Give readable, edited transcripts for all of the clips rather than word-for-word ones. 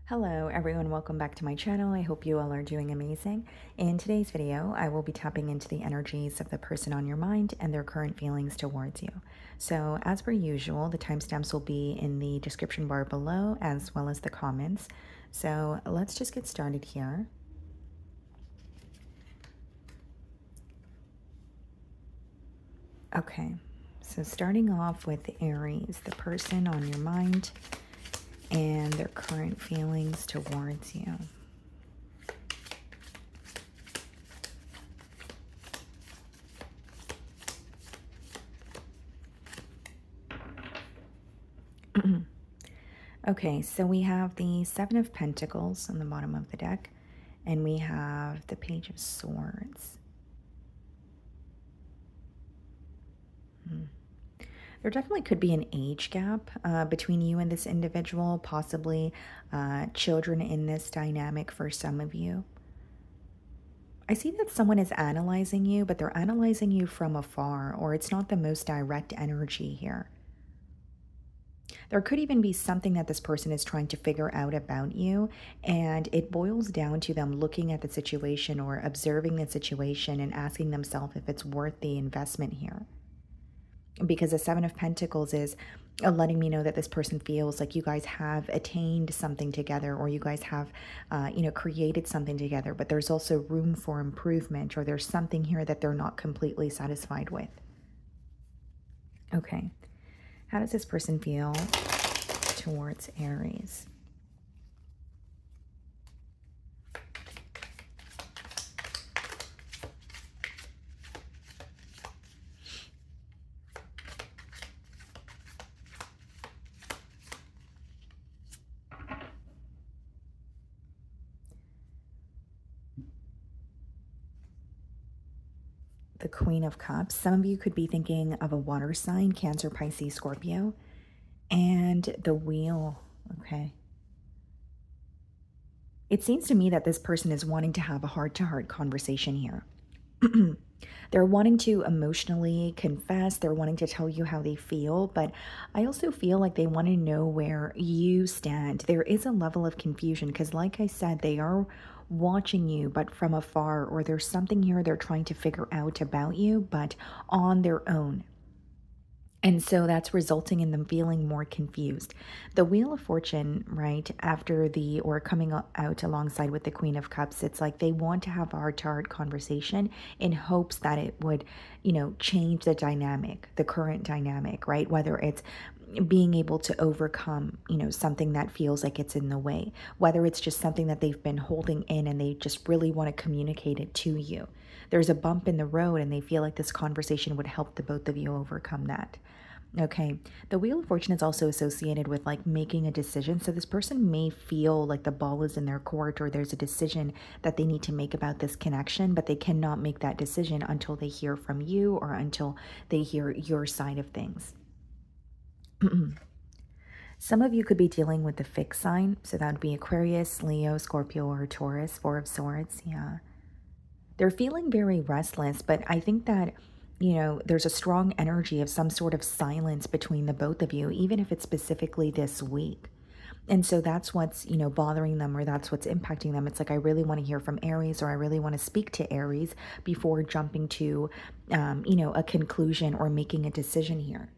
Hello everyone, welcome back to my channel. I hope you all are doing amazing. In today's video, I will be tapping into the energies of the person on your mind and their current feelings towards you. So as per usual, the timestamps will be in the description bar below as well as the comments. So let's just get started here. Okay, so starting off with Aries, the person on your mind and their current feelings towards you. Okay, so we have the Seven of Pentacles on the bottom of the deck, and we have the Page of Swords. There definitely could be an age gap between you and this individual, possibly children in this dynamic for some of you. I see that someone is analyzing you, but they're analyzing you from afar, or it's not the most direct energy here. There could even be something that this person is trying to figure out about you, and it boils down to them looking at the situation or observing the situation and asking themselves if it's worth the investment here. Because the Seven of Pentacles is letting me know that this person feels like you guys have attained something together, or you guys have, created something together, but there's also room for improvement, or there's something here that they're not completely satisfied with. Okay. How does this person feel towards Aries? The Queen of Cups. Some of you could be thinking of a water sign, Cancer, Pisces, Scorpio. And the Wheel, okay. It seems to me that this person is wanting to have a heart-to-heart conversation here. They're wanting to emotionally confess. They're wanting to tell you how they feel, but I also feel like they want to know where you stand. There is a level of confusion because, like I said, they are watching you, but from afar, or there's something here they're trying to figure out about you, but on their own. And so that's resulting in them feeling more confused. The Wheel of Fortune, right, after the, or coming out alongside with the Queen of Cups, it's like they want to have a heart-to-heart conversation in hopes that it would, change the dynamic, the current dynamic, right? Whether it's being able to overcome, something that feels like it's in the way, whether it's just something that they've been holding in and they just really want to communicate it to you. There's a bump in the road and they feel like this conversation would help the both of you overcome that. Okay, the Wheel of Fortune is also associated with like making a decision. So this person may feel like the ball is in their court, or there's a decision that they need to make about this connection, but they cannot make that decision until they hear from you or until they hear your side of things. Some of you could be dealing with the fixed sign. So that would be Aquarius, Leo, Scorpio, or Taurus, Four of Swords. Yeah. They're feeling very restless, but I think that there's a strong energy of some sort of silence between the both of you, even if it's specifically this week. And so that's what's, bothering them, or that's what's impacting them. It's like, I really want to hear from Aries, or I really want to speak to Aries before jumping to, a conclusion or making a decision here.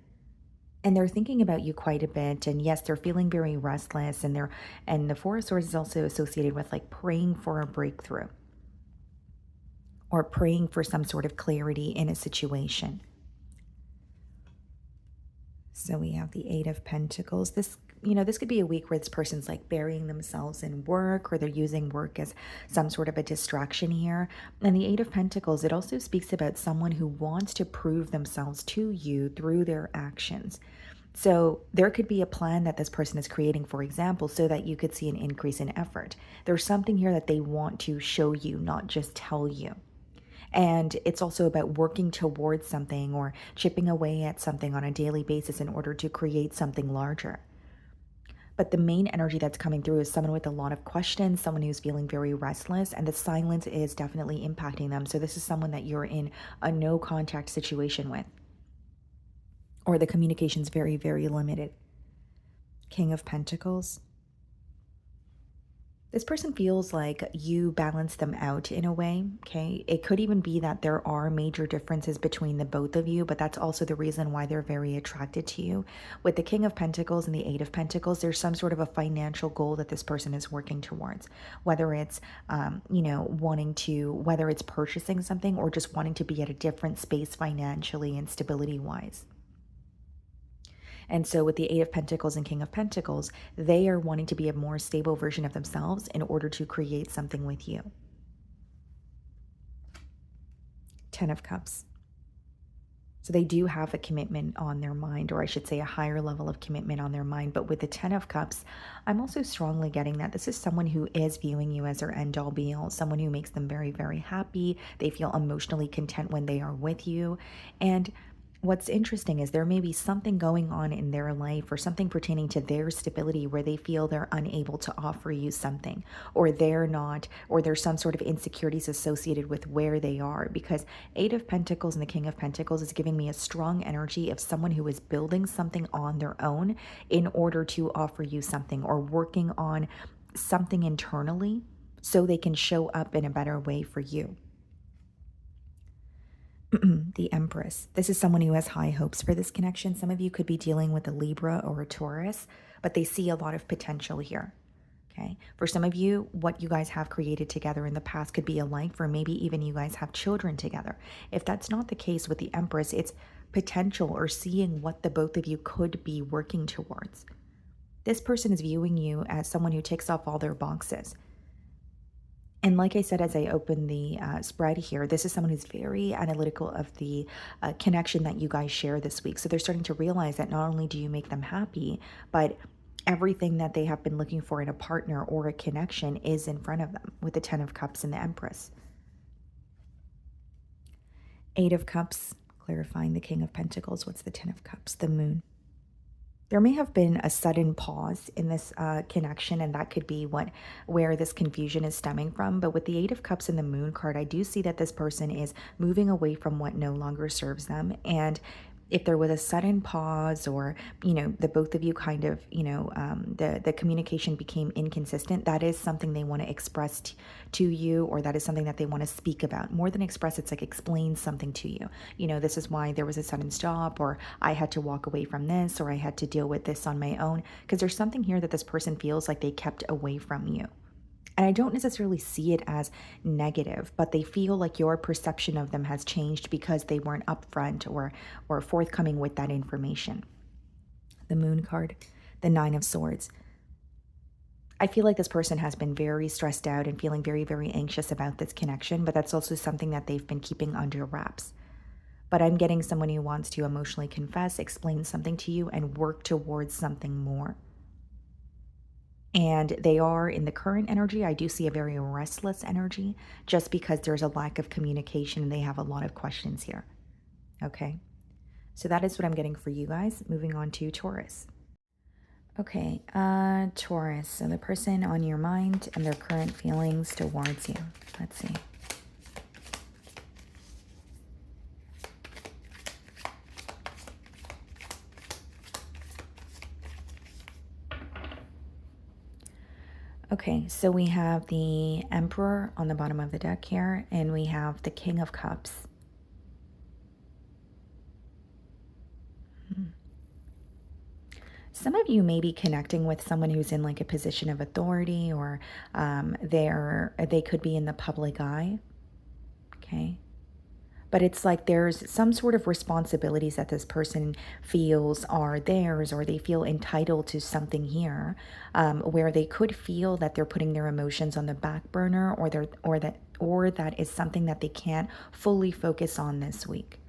And they're thinking about you quite a bit. And yes, they're feeling very restless. And the Four of Swords is also associated with like praying for a breakthrough, or praying for some sort of clarity in a situation. So we have the Eight of Pentacles. This could be a week where this person's like burying themselves in work, or they're using work as some sort of a distraction here. And the Eight of Pentacles, it also speaks about someone who wants to prove themselves to you through their actions. So there could be a plan that this person is creating, for example, so that you could see an increase in effort. There's something here that they want to show you, not just tell you. And it's also about working towards something, or chipping away at something on a daily basis in order to create something larger. But the main energy that's coming through is someone with a lot of questions, someone who's feeling very restless, and the silence is definitely impacting them. So this is someone that you're in a no contact situation with, or the communication's very, very limited. King of Pentacles. This person feels like you balance them out in a way, okay? It could even be that there are major differences between the both of you, but that's also the reason why they're very attracted to you. With the King of Pentacles and the Eight of Pentacles, there's some sort of a financial goal that this person is working towards, whether it's, whether it's purchasing something or just wanting to be at a different space financially and stability-wise. And so with the Eight of Pentacles and King of Pentacles, they are wanting to be a more stable version of themselves in order to create something with you. Ten of Cups. So they do have a commitment on their mind, or I should say a higher level of commitment on their mind. But with the Ten of Cups, I'm also strongly getting that this is someone who is viewing you as their end-all be-all, someone who makes them very, very happy. They feel emotionally content when they are with you. And what's interesting is there may be something going on in their life or something pertaining to their stability where they feel they're unable to offer you something, or they're not, or there's some sort of insecurities associated with where they are, because Eight of Pentacles and the King of Pentacles is giving me a strong energy of someone who is building something on their own in order to offer you something, or working on something internally so they can show up in a better way for you. The Empress. This is someone who has high hopes for this connection. Some of you could be dealing with a Libra or a Taurus, but they see a lot of potential here. Okay. For some of you, what you guys have created together in the past could be a life, or maybe even you guys have children together. If that's not the case with the Empress, it's potential, or seeing what the both of you could be working towards. This person is viewing you as someone who ticks off all their boxes. And like I said, as I open the spread here, this is someone who's very analytical of the connection that you guys share this week. So they're starting to realize that not only do you make them happy, but everything that they have been looking for in a partner or a connection is in front of them, with the Ten of Cups and the Empress. Eight of Cups, clarifying the King of Pentacles. What's the Ten of Cups? The Moon. There may have been a sudden pause in this connection, and that could be where this confusion is stemming from. But with the Eight of Cups and the Moon card, I do see that this person is moving away from what no longer serves them. And if there was a sudden pause, or, the both of you kind of, the communication became inconsistent, that is something they want to express to you, or that is something that they want to speak about. More than express, it's like explain something to you. This is why there was a sudden stop, or I had to walk away from this, or I had to deal with this on my own, because there's something here that this person feels like they kept away from you. And I don't necessarily see it as negative, but they feel like your perception of them has changed because they weren't upfront or forthcoming with that information. The Moon card, the Nine of Swords. I feel like this person has been very stressed out and feeling very, very anxious about this connection, but that's also something that they've been keeping under wraps. But I'm getting someone who wants to emotionally confess, explain something to you, and work towards something more. And they are, in the current energy, I do see a very restless energy, just because there's a lack of communication and they have a lot of questions here. Okay, so that is what I'm getting for you guys. Moving on to Taurus. Okay, Taurus. So the person on your mind and their current feelings towards you. Let's see. Okay, so we have the Emperor on the bottom of the deck here, and we have the King of Cups. Some of you may be connecting with someone who's in like a position of authority, or they could be in the public eye. Okay. But it's like there's some sort of responsibilities that this person feels are theirs, or they feel entitled to something here, where they could feel that they're putting their emotions on the back burner, or that is something that they can't fully focus on this week.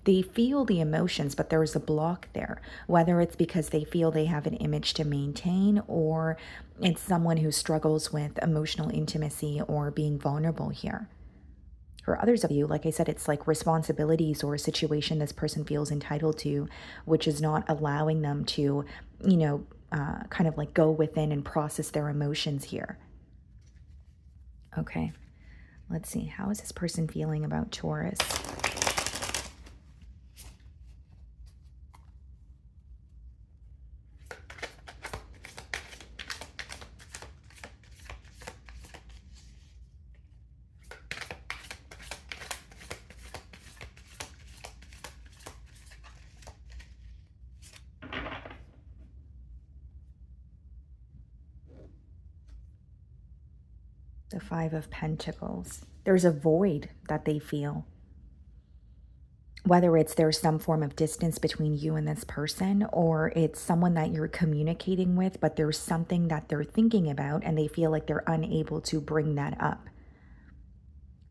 They feel the emotions, but there's a block there, whether it's because they feel they have an image to maintain, or it's someone who struggles with emotional intimacy or being vulnerable here. For others of you, like I said, it's like responsibilities or a situation this person feels entitled to, which is not allowing them to, kind of like go within and process their emotions here. Okay, let's see. How is this person feeling about Taurus? The Five of Pentacles. There's a void that they feel. Whether it's there's some form of distance between you and this person, or it's someone that you're communicating with, but there's something that they're thinking about and they feel like they're unable to bring that up.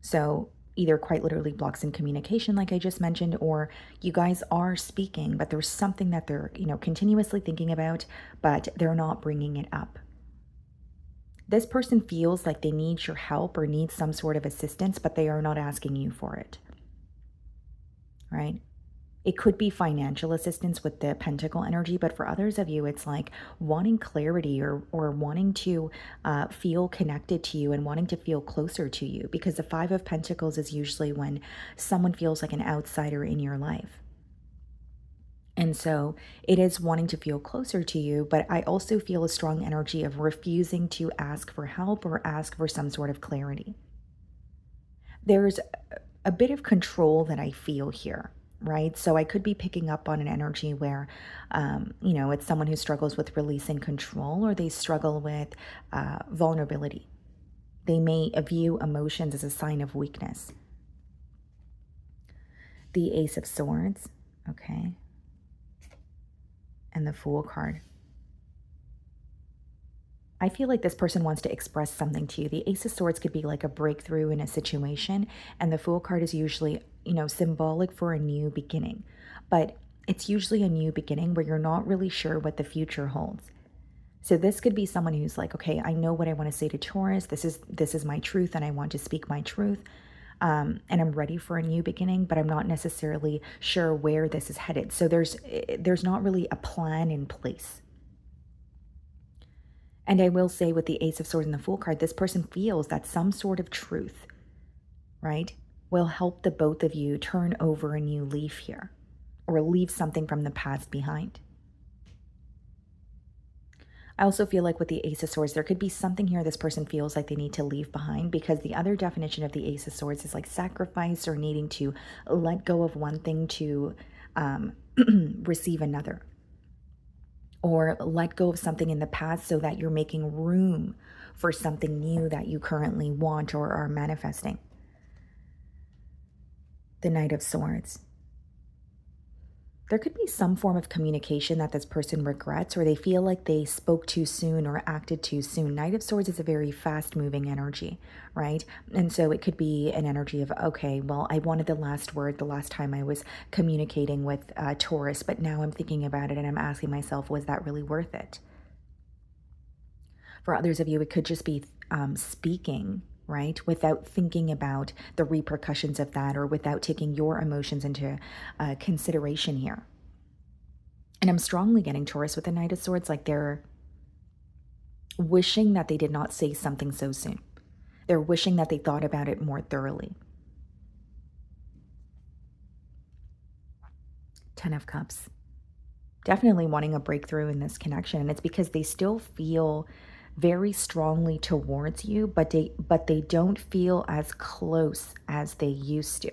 So either quite literally blocks in communication, like I just mentioned, or you guys are speaking, but there's something that they're, continuously thinking about, but they're not bringing it up. This person feels like they need your help or need some sort of assistance, but they are not asking you for it. Right? It could be financial assistance with the pentacle energy, but for others of you, it's like wanting clarity or wanting to feel connected to you and wanting to feel closer to you, because the Five of Pentacles is usually when someone feels like an outsider in your life. And so it is wanting to feel closer to you, but I also feel a strong energy of refusing to ask for help or ask for some sort of clarity. There's a bit of control that I feel here, right? So I could be picking up on an energy where, it's someone who struggles with releasing control, or they struggle with vulnerability. They may view emotions as a sign of weakness. The Ace of Swords, okay, and the Fool card. I feel like this person wants to express something to you. The Ace of Swords could be like a breakthrough in a situation, and the Fool card is usually, symbolic for a new beginning. But it's usually a new beginning where you're not really sure what the future holds. So this could be someone who's like, okay, I know what I want to say to Taurus. This is my truth, and I want to speak my truth. And I'm ready for a new beginning, but I'm not necessarily sure where this is headed. So there's not really a plan in place. And I will say, with the Ace of Swords and the Fool card, this person feels that some sort of truth, right, will help the both of you turn over a new leaf here, or leave something from the past behind. I also feel like with the Ace of Swords, there could be something here this person feels like they need to leave behind, because the other definition of the Ace of Swords is like sacrifice or needing to let go of one thing to receive another. Or let go of something in the past so that you're making room for something new that you currently want or are manifesting. The Knight of Swords. There could be some form of communication that this person regrets, or they feel like they spoke too soon or acted too soon. Knight of Swords is a very fast-moving energy, right? And so it could be an energy of, okay, well, I wanted the last word the last time I was communicating with Taurus, but now I'm thinking about it and I'm asking myself, was that really worth it? For others of you, it could just be speaking, right, without thinking about the repercussions of that, or without taking your emotions into consideration here. And I'm strongly getting Taurus with the Knight of Swords, like they're wishing that they did not say something so soon. They're wishing that they thought about it more thoroughly. Ten of Cups. Definitely wanting a breakthrough in this connection, and it's because they still feel very strongly towards you, but they don't feel as close as they used to,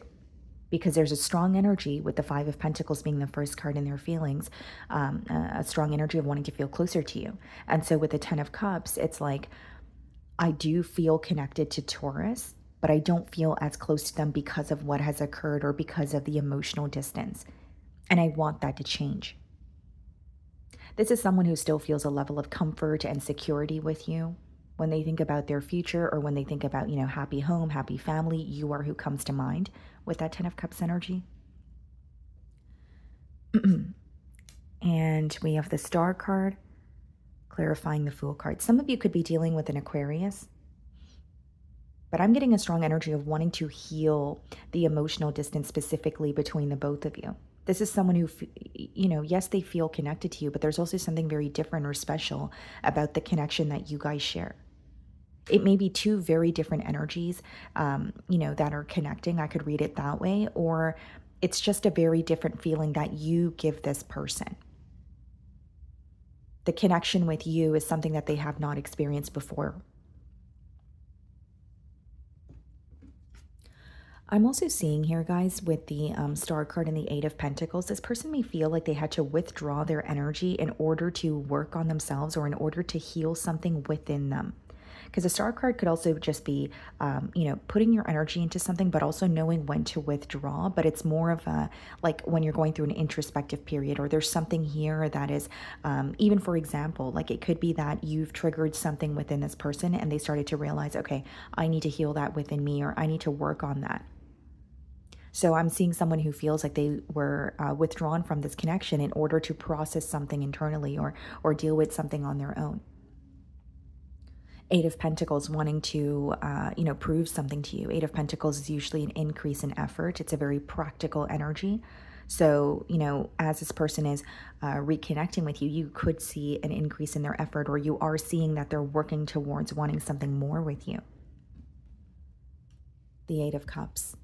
because there's a strong energy with the Five of Pentacles being the first card in their feelings, a strong energy of wanting to feel closer to you. And so with the Ten of Cups, it's like, I do feel connected to Taurus, but I don't feel as close to them because of what has occurred or because of the emotional distance. And I want that to change. This is someone who still feels a level of comfort and security with you. When they think about their future, or when they think about, happy home, happy family, you are who comes to mind with that Ten of Cups energy. And we have the Star card, clarifying the Fool card. Some of you could be dealing with an Aquarius, but I'm getting a strong energy of wanting to heal the emotional distance specifically between the both of you. This is someone who, yes, they feel connected to you, but there's also something very different or special about the connection that you guys share. It may be two very different energies, that are connecting. I could read it that way. Or it's just a very different feeling that you give this person. The connection with you is something that they have not experienced before. I'm also seeing here, guys, with the Star card and the Eight of Pentacles, this person may feel like they had to withdraw their energy in order to work on themselves, or in order to heal something within them. Because a star card could also just be, putting your energy into something, but also knowing when to withdraw. But it's more of a, like when you're going through an introspective period, or there's something here that is, even for example, like it could be that you've triggered something within this person and they started to realize, okay, I need to heal that within me, or I need to work on that. So I'm seeing someone who feels like they were withdrawn from this connection in order to process something internally, or deal with something on their own. Eight of Pentacles, wanting to, prove something to you. Eight of Pentacles is usually an increase in effort. It's a very practical energy. So, as this person is reconnecting with you, you could see an increase in their effort, or you are seeing that they're working towards wanting something more with you. The Eight of Cups.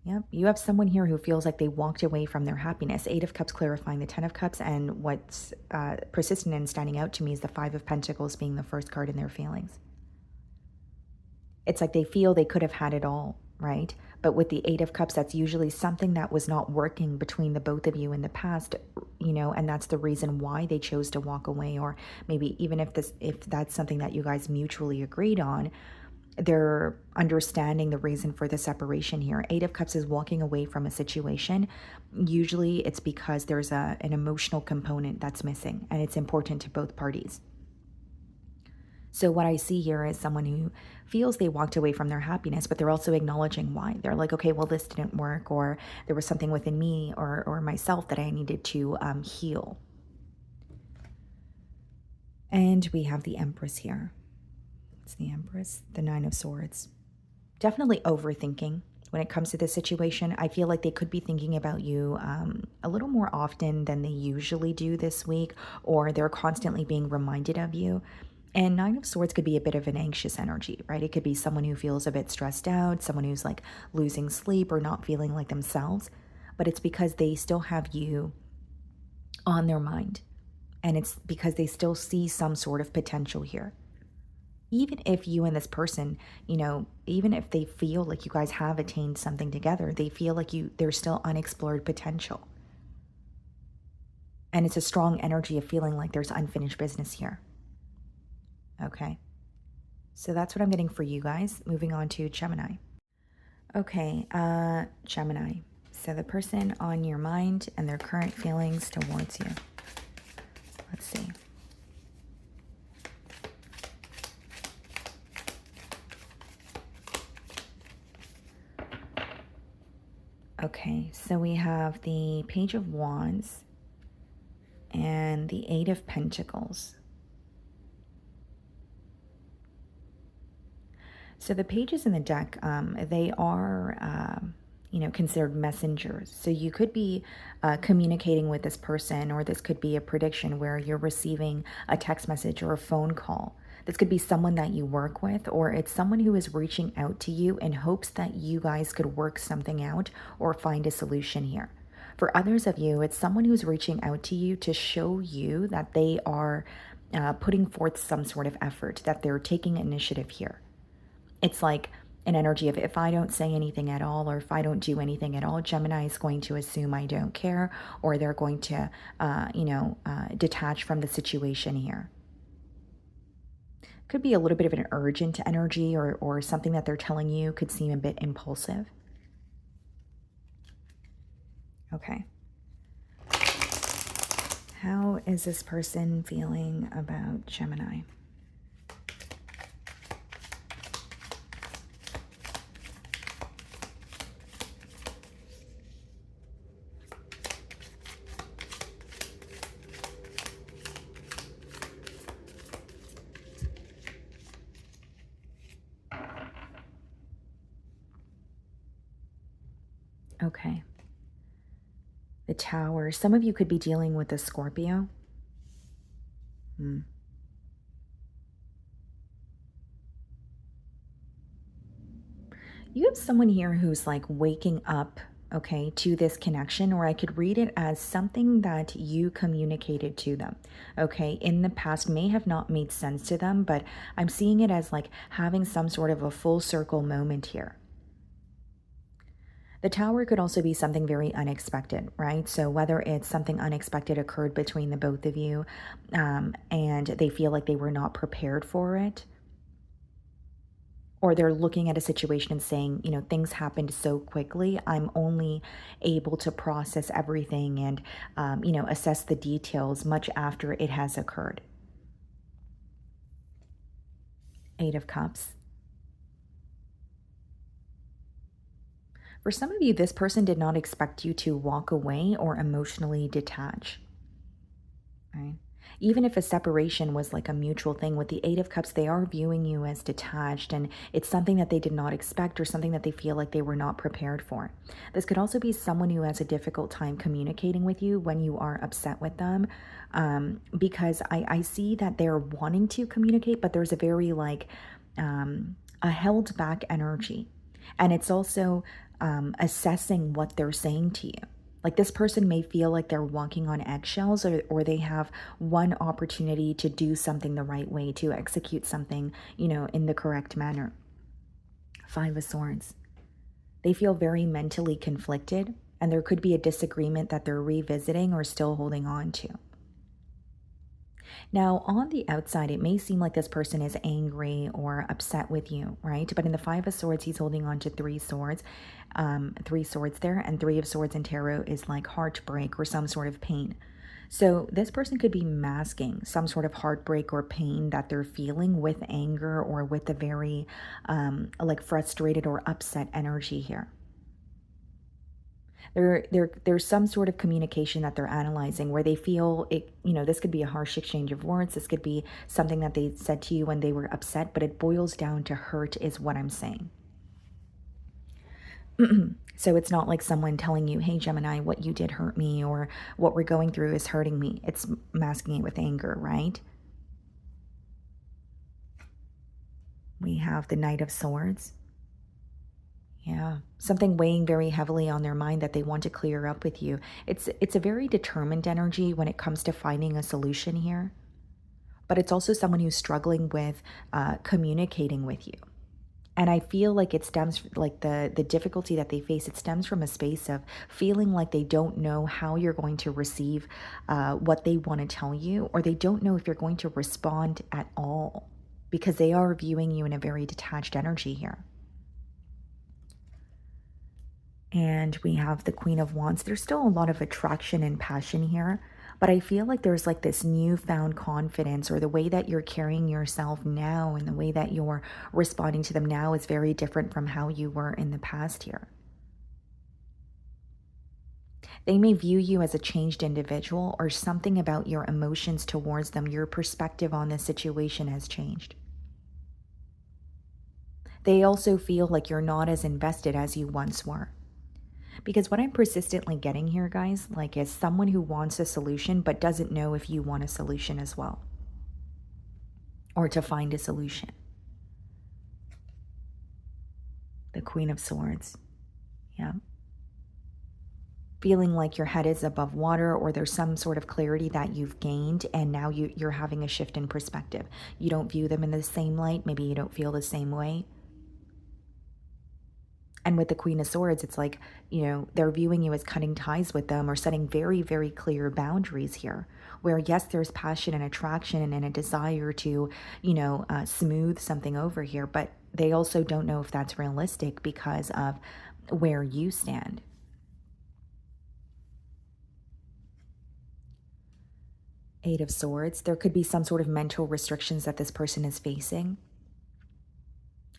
Yep, you have someone here who feels like they walked away from their happiness. Eight of Cups clarifying the Ten of Cups, and what's persistent and standing out to me is the Five of Pentacles being the first card in their feelings. It's like they feel they could have had it all, right? But with the Eight of Cups, that's usually something that was not working between the both of you in the past, and that's the reason why they chose to walk away. Or maybe even if that's something that you guys mutually agreed on, they're understanding the reason for the separation here. Eight of Cups is walking away from a situation. Usually it's because there's an emotional component that's missing, and it's important to both parties. So what I see here is someone who feels they walked away from their happiness, but they're also acknowledging why. They're like, okay, well, this didn't work, or there was something within me or myself that I needed to heal. And we have the Empress here. It's the Empress, the Nine of Swords. Definitely overthinking when it comes to this situation. I feel like they could be thinking about you a little more often than they usually do this week, or they're constantly being reminded of you. And Nine of Swords could be a bit of an anxious energy, right? It could be someone who feels a bit stressed out, someone who's like losing sleep or not feeling like themselves. But it's because they still have you on their mind. And it's because they still see some sort of potential here. Even if you and this person, even if they feel like you guys have attained something together, they feel like there's still unexplored potential. And it's a strong energy of feeling like there's unfinished business here. Okay. So that's what I'm getting for you guys. Moving on to Gemini. Okay, Gemini. So the person on your mind and their current feelings towards you. Let's see. Okay, so we have the Page of Wands and the Eight of Pentacles. So the pages in the deck, they are, considered messengers. So you could be communicating with this person, or this could be a prediction where you're receiving a text message or a phone call. This could be someone that you work with, or it's someone who is reaching out to you in hopes that you guys could work something out or find a solution here. For others of you, it's someone who's reaching out to you to show you that they are putting forth some sort of effort, that they're taking initiative here. It's like an energy of, if I don't say anything at all, or if I don't do anything at all, Gemini is going to assume I don't care, or they're going to, detach from the situation here. Could be a little bit of an urgent energy, or something that they're telling you could seem a bit impulsive. Okay. How is this person feeling about Gemini? Okay. The Tower. Some of you could be dealing with a Scorpio. You have someone here who's like waking up, okay, to this connection, or I could read it as something that you communicated to them, okay, in the past may have not made sense to them, but I'm seeing it as like having some sort of a full circle moment here. The Tower could also be something very unexpected, right? So whether it's something unexpected occurred between the both of you, and they feel like they were not prepared for it, Or they're looking at a situation and saying, things happened so quickly. I'm only able to process everything and, assess the details much after it has occurred. Eight of Cups. For some of you, this person did not expect you to walk away or emotionally detach. Right? Even if a separation was like a mutual thing, with the Eight of Cups, they are viewing you as detached, and it's something that they did not expect or something that they feel like they were not prepared for. This could also be someone who has a difficult time communicating with you when you are upset with them, because I see that they're wanting to communicate, but there's a very a held back energy. And it's also assessing what they're saying to you. Like this person may feel like they're walking on eggshells, or they have one opportunity to do something the right way, to execute something, in the correct manner. Five of Swords. They feel very mentally conflicted, and there could be a disagreement that they're revisiting or still holding on to. Now, on the outside, it may seem like this person is angry or upset with you, right? But in the Five of Swords, he's holding on to three swords there, and Three of Swords in tarot is like heartbreak or some sort of pain. So this person could be masking some sort of heartbreak or pain that they're feeling with anger or with a very like frustrated or upset energy here. There's some sort of communication that they're analyzing where they feel it, this could be a harsh exchange of words. This could be something that they said to you when they were upset, but it boils down to hurt is what I'm saying. So it's not like someone telling you, hey, Gemini, what you did hurt me, or what we're going through is hurting me. It's masking it with anger, right? We have the Knight of Swords. Yeah, something weighing very heavily on their mind that they want to clear up with you. It's a very determined energy when it comes to finding a solution here, but it's also someone who's struggling with communicating with you. And I feel like it stems, like the difficulty that they face, it stems from a space of feeling like they don't know how you're going to receive what they want to tell you, or they don't know if you're going to respond at all, because they are viewing you in a very detached energy here. And we have the Queen of Wands. There's still a lot of attraction and passion here, but I feel like there's like this newfound confidence, or the way that you're carrying yourself now and the way that you're responding to them now is very different from how you were in the past here. They may view you as a changed individual, or something about your emotions towards them, your perspective on the situation has changed. They also feel like you're not as invested as you once were. Because what I'm persistently getting here, guys, like, is someone who wants a solution but doesn't know if you want a solution as well, or to find a solution. The Queen of Swords. Yeah. Feeling like your head is above water, or there's some sort of clarity that you've gained, and now you're having a shift in perspective. You don't view them in the same light. Maybe you don't feel the same way. And with the Queen of Swords, it's like, they're viewing you as cutting ties with them, or setting very, very clear boundaries here. Where, yes, there's passion and attraction and a desire to, smooth something over here, but they also don't know if that's realistic because of where you stand. Eight of Swords. There could be some sort of mental restrictions that this person is facing.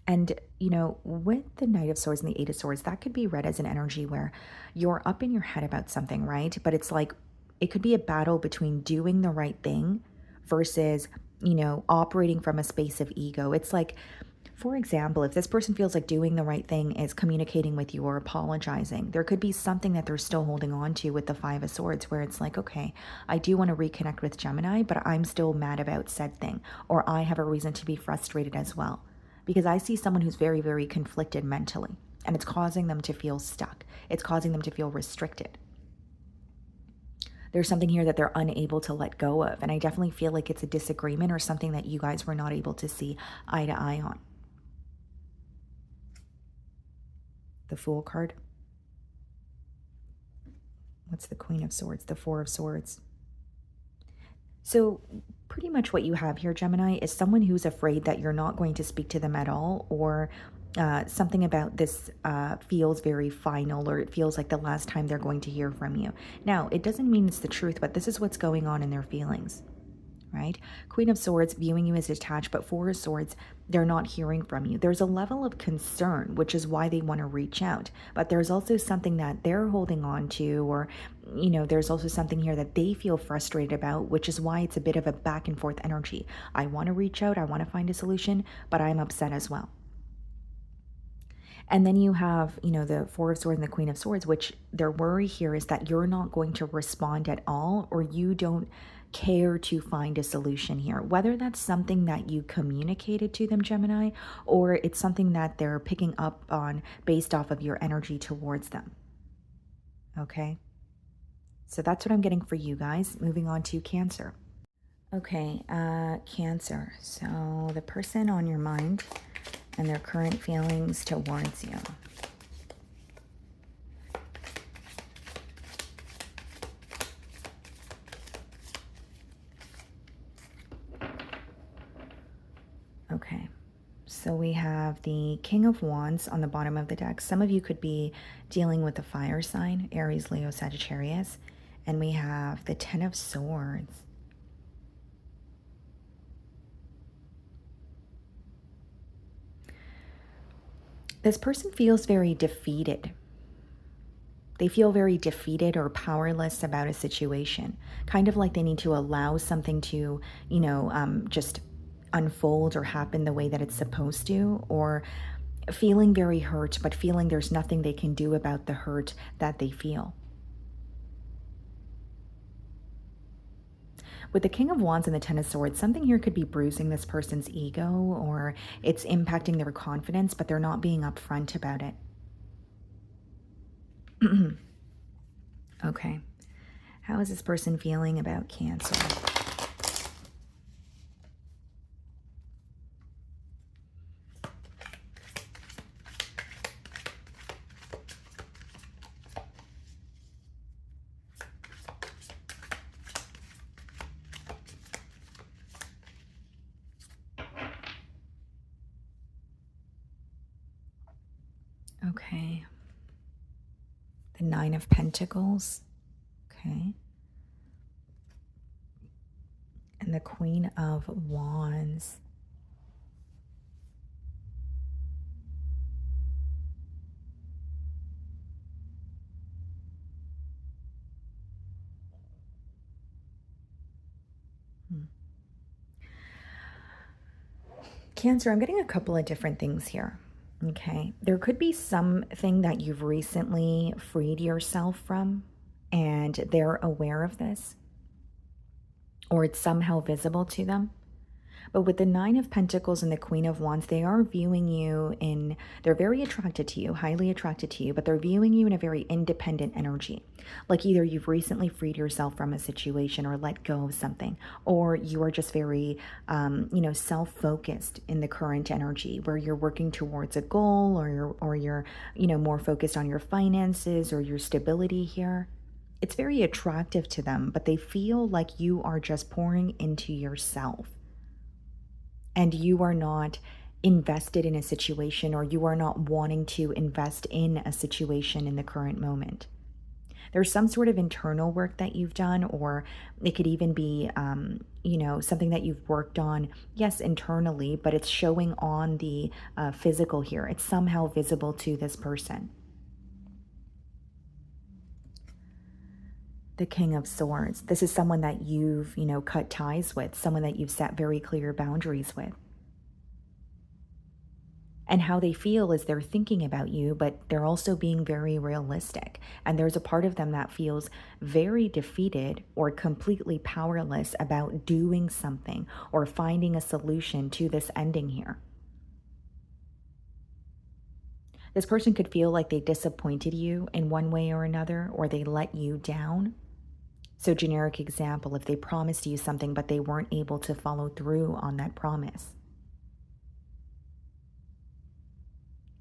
And, with the Knight of Swords and the Eight of Swords, that could be read as an energy where you're up in your head about something, right? But it's like, it could be a battle between doing the right thing versus, operating from a space of ego. It's like, for example, if this person feels like doing the right thing is communicating with you or apologizing, there could be something that they're still holding on to with the Five of Swords, where it's like, okay, I do want to reconnect with Gemini, but I'm still mad about said thing, or I have a reason to be frustrated as well. Because I see someone who's very, very conflicted mentally, and it's causing them to feel stuck. It's causing them to feel restricted. There's something here that they're unable to let go of, and I definitely feel like it's a disagreement or something that you guys were not able to see eye to eye on. The Fool card. What's the Queen of Swords? The Four of Swords. So pretty much what you have here, Gemini, is someone who's afraid that you're not going to speak to them at all, or something about this feels very final, or it feels like the last time they're going to hear from you. Now, it doesn't mean it's the truth, but this is what's going on in their feelings, right? Queen of Swords viewing you as detached, but Four of Swords, they're not hearing from you. There's a level of concern, which is why they want to reach out. But there's also something that they're holding on to, or, there's also something here that they feel frustrated about, which is why it's a bit of a back and forth energy. I want to reach out, I want to find a solution, but I'm upset as well. And then you have, the Four of Swords and the Queen of Swords, which their worry here is that you're not going to respond at all, or you don't care to find a solution here. Whether that's something that you communicated to them, Gemini, or it's something that they're picking up on based off of your energy towards them. Okay? So that's what I'm getting for you guys. Moving on to Cancer. Okay, Cancer. So the person on your mind and their current feelings towards you. Okay, so we have the King of Wands on the bottom of the deck. Some of you could be dealing with the fire sign, Aries, Leo, Sagittarius. And we have the Ten of Swords. This person feels very defeated. They feel very defeated or powerless about a situation. Kind of like they need to allow something to, just unfold or happen the way that it's supposed to, or feeling very hurt, but feeling there's nothing they can do about the hurt that they feel. With the King of Wands and the Ten of Swords, something here could be bruising this person's ego, or it's impacting their confidence, but they're not being upfront about it. Okay. How is this person feeling about Cancer? Okay. The Nine of Pentacles. Okay. And the Queen of Wands. Cancer, I'm getting a couple of different things here. Okay. There could be something that you've recently freed yourself from, and they're aware of this, or it's somehow visible to them. But with the Nine of Pentacles and the Queen of Wands, they are viewing you they're very attracted to you, highly attracted to you, but they're viewing you in a very independent energy. Like either you've recently freed yourself from a situation or let go of something, or you are just very, self-focused in the current energy where you're working towards a goal, or you're, more focused on your finances or your stability here. It's very attractive to them, but they feel like you are just pouring into yourself. And you are not invested in a situation, or you are not wanting to invest in a situation in the current moment. There's some sort of internal work that you've done, or it could even be, something that you've worked on, yes, internally, but it's showing on the physical here. It's somehow visible to this person. The King of Swords. This is someone that you've, cut ties with, someone that you've set very clear boundaries with. And how they feel is they're thinking about you, but they're also being very realistic. And there's a part of them that feels very defeated or completely powerless about doing something or finding a solution to this ending here. This person could feel like they disappointed you in one way or another, or they let you down. So, generic example, if they promised you something, but they weren't able to follow through on that promise.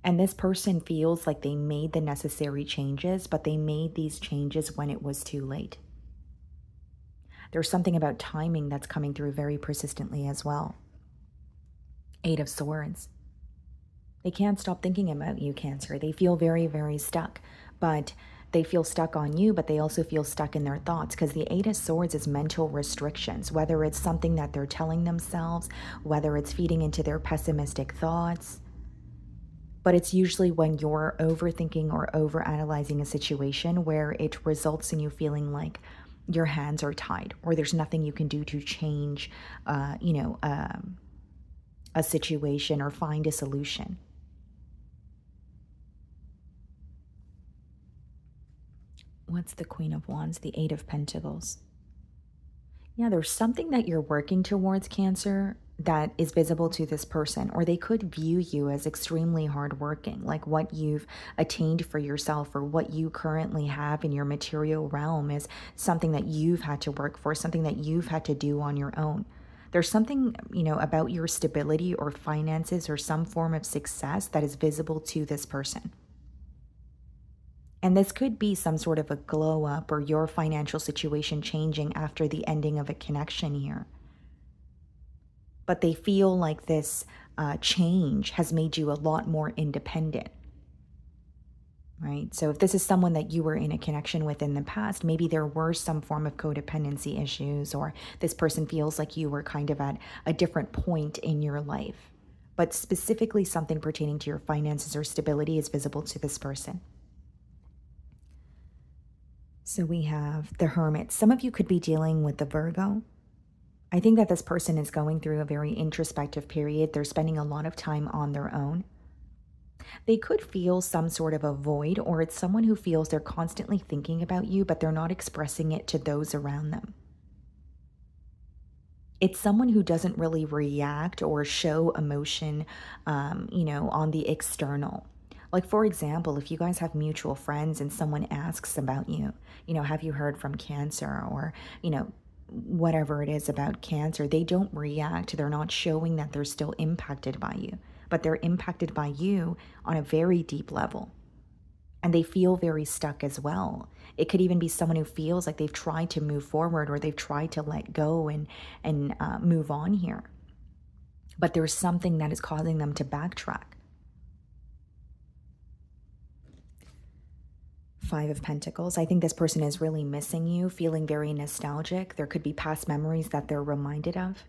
And this person feels like they made the necessary changes, but they made these changes when it was too late. There's something about timing that's coming through very persistently as well. 8 of Swords. They can't stop thinking about you, Cancer. They feel very, very stuck, but they feel stuck on you, but they also feel stuck in their thoughts, because the 8 of Swords is mental restrictions, whether it's something that they're telling themselves, whether it's feeding into their pessimistic thoughts. But it's usually when you're overthinking or overanalyzing a situation where it results in you feeling like your hands are tied, or there's nothing you can do to change, a situation or find a solution. What's the Queen of Wands? The 8 of Pentacles. Yeah, there's something that you're working towards, Cancer, that is visible to this person, or they could view you as extremely hardworking, like what you've attained for yourself or what you currently have in your material realm is something that you've had to work for, something that you've had to do on your own. There's something, about your stability or finances or some form of success that is visible to this person. And this could be some sort of a glow up or your financial situation changing after the ending of a connection here. But they feel like this change has made you a lot more independent, right? So if this is someone that you were in a connection with in the past, maybe there were some form of codependency issues, or this person feels like you were kind of at a different point in your life. But specifically something pertaining to your finances or stability is visible to this person. So we have the Hermit. Some of you could be dealing with the Virgo. I think that this person is going through a very introspective period. They're spending a lot of time on their own. They could feel some sort of a void, or it's someone who feels they're constantly thinking about you, but they're not expressing it to those around them. It's someone who doesn't really react or show emotion, on the external. Like, for example, if you guys have mutual friends and someone asks about you, have you heard from Cancer, or, whatever it is about Cancer, they don't react. They're not showing that they're still impacted by you, but they're impacted by you on a very deep level. And they feel very stuck as well. It could even be someone who feels like they've tried to move forward, or they've tried to let go and move on here. But there's something that is causing them to backtrack. 5 of Pentacles. I think this person is really missing you, feeling very nostalgic. There could be past memories that they're reminded of.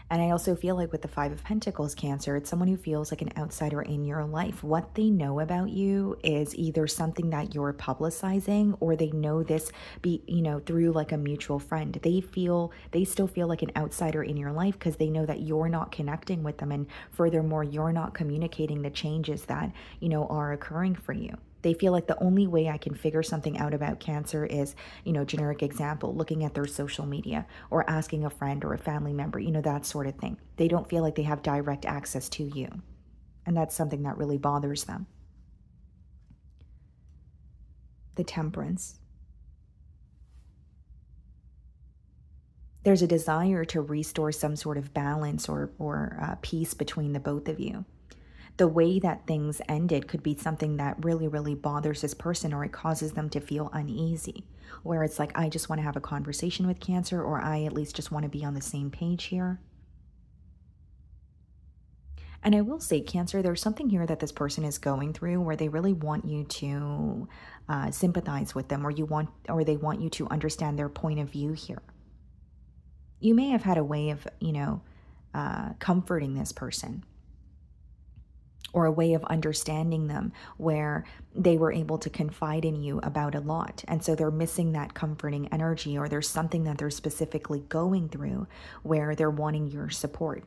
And I also feel like with the 5 of Pentacles, Cancer, it's someone who feels like an outsider in your life. What they know about you is either something that you're publicizing, or they know this through like a mutual friend. They still feel like an outsider in your life because they know that you're not connecting with them. And furthermore, you're not communicating the changes that, are occurring for you. They feel like the only way I can figure something out about Cancer is, generic example, looking at their social media or asking a friend or a family member, that sort of thing. They don't feel like they have direct access to you. And that's something that really bothers them. The Temperance. There's a desire to restore some sort of balance or peace between the both of you. The way that things ended could be something that really, really bothers this person, or it causes them to feel uneasy, where it's like, I just want to have a conversation with Cancer, or I at least just want to be on the same page here. And I will say, Cancer, there's something here that this person is going through where they really want you to sympathize with them, or they want you to understand their point of view here. You may have had a way of, comforting this person, or a way of understanding them where they were able to confide in you about a lot. And so they're missing that comforting energy, or there's something that they're specifically going through where they're wanting your support.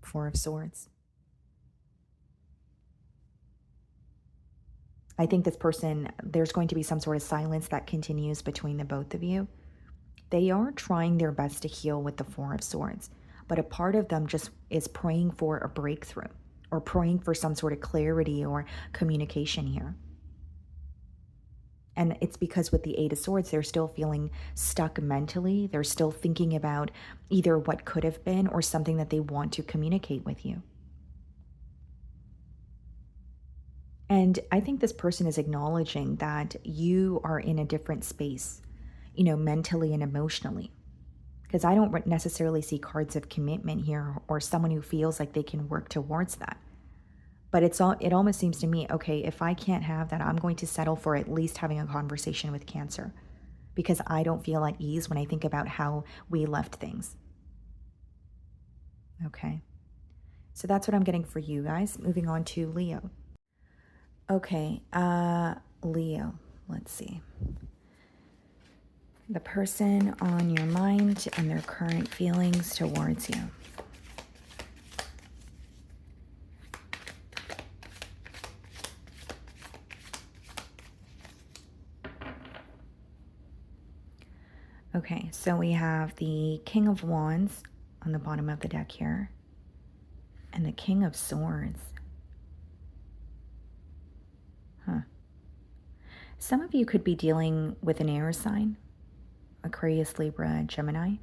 4 of Swords. I think this person, there's going to be some sort of silence that continues between the both of you. They are trying their best to heal with the 4 of Swords, but a part of them just is praying for a breakthrough, or praying for some sort of clarity or communication here. And it's because with the 8 of Swords, they're still feeling stuck mentally. They're still thinking about either what could have been or something that they want to communicate with you. And I think this person is acknowledging that you are in a different space, mentally and emotionally. Because I don't necessarily see cards of commitment here or someone who feels like they can work towards that. But it almost seems to me, okay, if I can't have that, I'm going to settle for at least having a conversation with Cancer because I don't feel at ease when I think about how we left things. Okay. So that's what I'm getting for you guys. Moving on to Leo. Okay, Leo, let's see. The person on your mind and their current feelings towards you. Okay, so we have the King of Wands on the bottom of the deck here, and the King of Swords. Some of you could be dealing with an air sign, Aquarius, Libra, Gemini.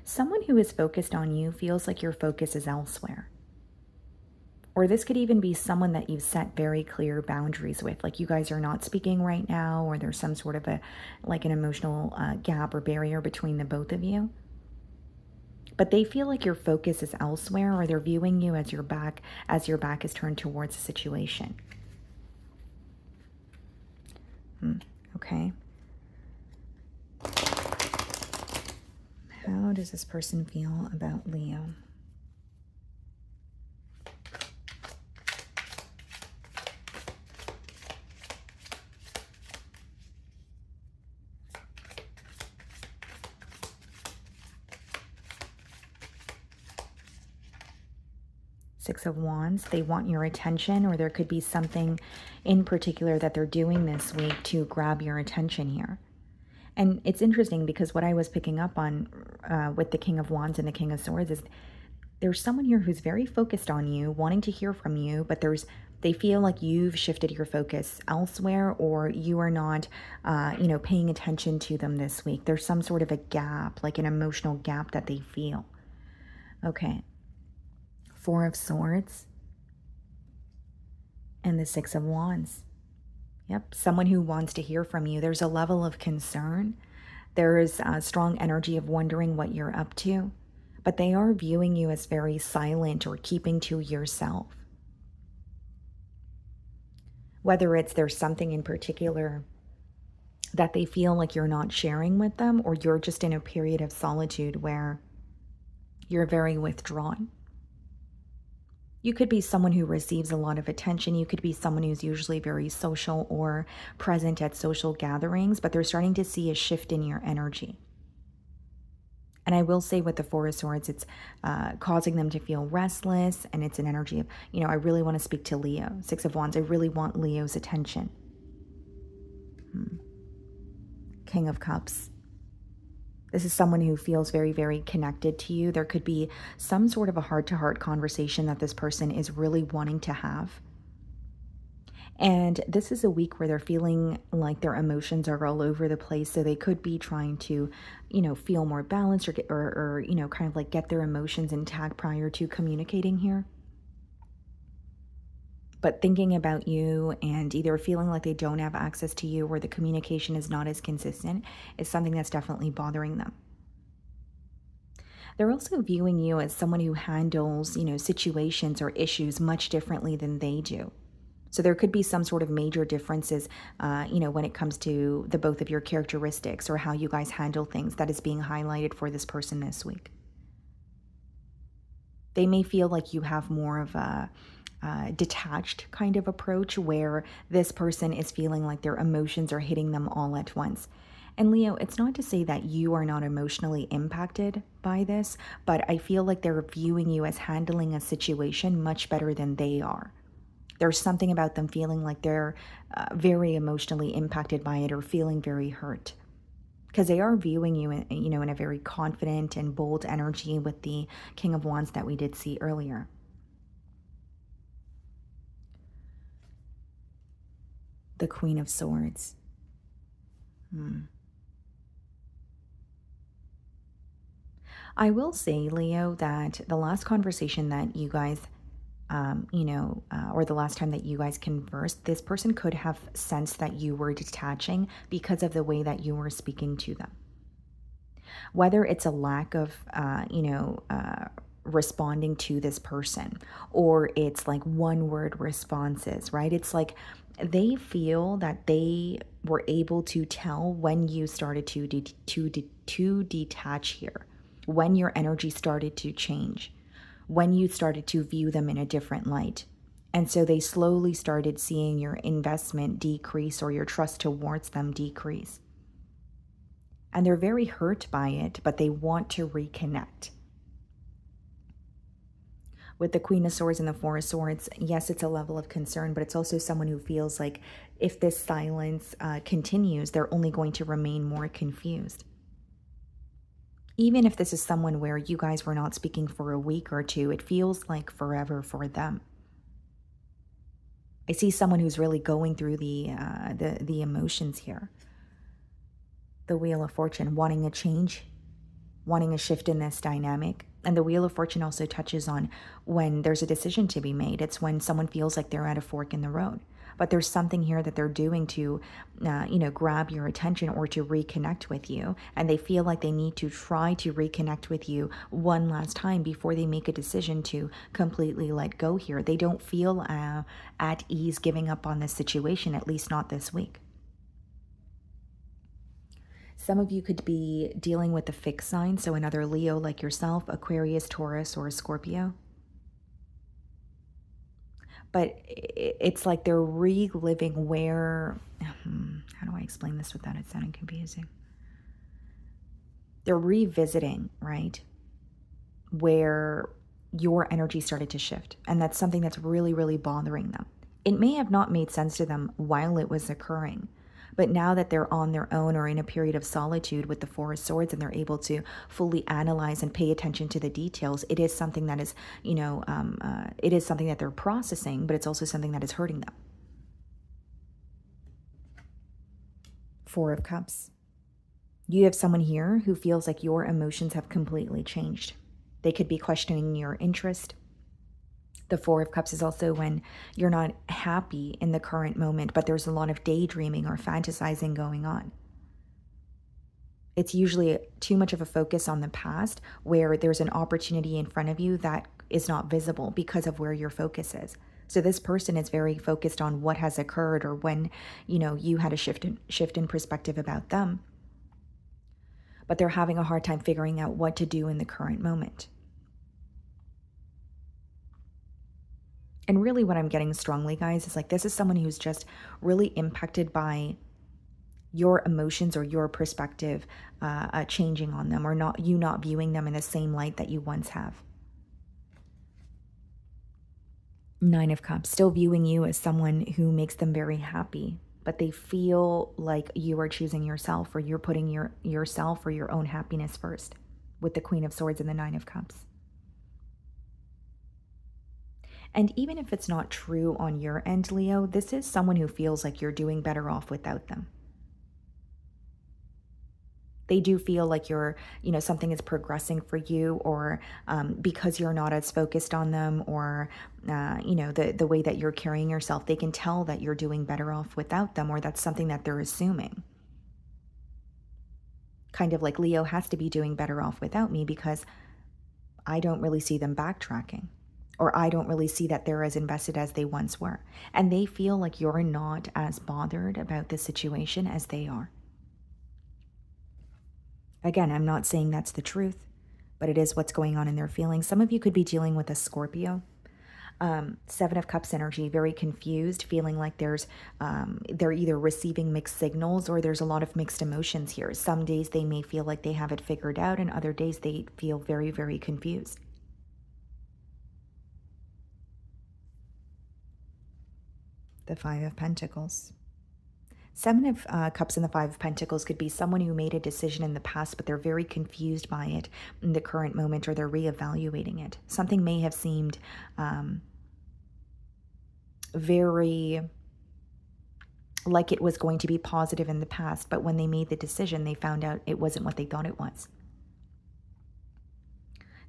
Someone who is focused on you feels like your focus is elsewhere. Or this could even be someone that you've set very clear boundaries with, like you guys are not speaking right now, or there's some sort of an emotional gap or barrier between the both of you. But they feel like your focus is elsewhere, or they're viewing you as your back is turned towards the situation. Okay. How does this person feel about Leo? Six of Wands, they want your attention, or there could be something in particular that they're doing this week to grab your attention here. And it's interesting because what I was picking up on with the King of Wands and the King of Swords is there's someone here who's very focused on you, wanting to hear from you, but they feel like you've shifted your focus elsewhere, or you are not, paying attention to them this week. There's some sort of a gap, like an emotional gap that they feel. Okay. Four of Swords and the Six of Wands. Yep, someone who wants to hear from you. There's a level of concern. There is a strong energy of wondering what you're up to, but they are viewing you as very silent or keeping to yourself. Whether it's there's something in particular that they feel like you're not sharing with them, or you're just in a period of solitude where you're very withdrawn. You could be someone who receives a lot of attention. You could be someone who's usually very social or present at social gatherings, but they're starting to see a shift in your energy. And I will say with the Four of Swords, it's causing them to feel restless, and it's an energy of, I really want to speak to Leo. Six of Wands, I really want Leo's attention. King of Cups. This is someone who feels very, very connected to you. There could be some sort of a heart-to-heart conversation that this person is really wanting to have. And this is a week where they're feeling like their emotions are all over the place. So they could be trying to, feel more balanced or kind of like get their emotions intact prior to communicating here. But thinking about you and either feeling like they don't have access to you or the communication is not as consistent is something that's definitely bothering them. They're also viewing you as someone who handles, situations or issues much differently than they do. So there could be some sort of major differences, when it comes to the both of your characteristics or how you guys handle things that is being highlighted for this person this week. They may feel like you have more of a detached kind of approach, where this person is feeling like their emotions are hitting them all at once. And Leo, it's not to say that you are not emotionally impacted by this, but I feel like they're viewing you as handling a situation much better than they are. There's something about them feeling like they're very emotionally impacted by it, or feeling very hurt. Because they are viewing you in a very confident and bold energy with the King of Wands that we did see earlier. The Queen of Swords. I will say, Leo, that the last conversation that you guys or the last time that you guys conversed, this person could have sensed that you were detaching because of the way that you were speaking to them. Whether it's a lack of, responding to this person, or it's like one word responses, right? It's like they feel that they were able to tell when you started to detach here, when your energy started to change, when you started to view them in a different light. And so they slowly started seeing your investment decrease or your trust towards them decrease. And they're very hurt by it, but they want to reconnect. With the Queen of Swords and the Four of Swords, yes, it's a level of concern, but it's also someone who feels like if this silence continues, they're only going to remain more confused. Even if this is someone where you guys were not speaking for a week or two, it feels like forever for them. I see someone who's really going through the emotions here. The Wheel of Fortune, wanting a change, wanting a shift in this dynamic. And the Wheel of Fortune also touches on when there's a decision to be made. It's when someone feels like they're at a fork in the road. But there's something here that they're doing to, grab your attention or to reconnect with you. And they feel like they need to try to reconnect with you one last time before they make a decision to completely let go here. They don't feel at ease giving up on this situation, at least not this week. Some of you could be dealing with a fixed sign, so another Leo like yourself, Aquarius, Taurus, or Scorpio. But it's like they're reliving where, how do I explain this without it sounding confusing? They're revisiting, right, where your energy started to shift. And that's something that's really, really bothering them. It may have not made sense to them while it was occurring. But now that they're on their own or in a period of solitude with the Four of Swords and they're able to fully analyze and pay attention to the details, it is something that is, it is something that they're processing, but it's also something that is hurting them. Four of Cups. You have someone here who feels like your emotions have completely changed. They could be questioning your interest. The Four of Cups is also when you're not happy in the current moment, but there's a lot of daydreaming or fantasizing going on. It's usually too much of a focus on the past where there's an opportunity in front of you that is not visible because of where your focus is. So this person is very focused on what has occurred or when, you had a shift in perspective about them. But they're having a hard time figuring out what to do in the current moment. And really what I'm getting strongly, guys, is like this is someone who's just really impacted by your emotions or your perspective changing on them, or not viewing them in the same light that you once have. Nine of Cups, still viewing you as someone who makes them very happy, but they feel like you are choosing yourself, or you're putting yourself or your own happiness first, with the Queen of Swords and the Nine of Cups. And even if it's not true on your end, Leo, this is someone who feels like you're doing better off without them. They do feel like something is progressing for you, or because you're not as focused on them, or, the way that you're carrying yourself, they can tell that you're doing better off without them, or that's something that they're assuming. Kind of like Leo has to be doing better off without me because I don't really see them backtracking. Or I don't really see that they're as invested as they once were. And they feel like you're not as bothered about the situation as they are. Again, I'm not saying that's the truth, but it is what's going on in their feelings. Some of you could be dealing with a Scorpio. Seven of Cups energy, very confused, feeling like they're either receiving mixed signals or there's a lot of mixed emotions here. Some days they may feel like they have it figured out, and other days they feel very, very confused. The Five of Pentacles. Seven of Cups and the Five of Pentacles could be someone who made a decision in the past, but they're very confused by it in the current moment, or they're reevaluating it. Something may have seemed very like it was going to be positive in the past, but when they made the decision, they found out it wasn't what they thought it was.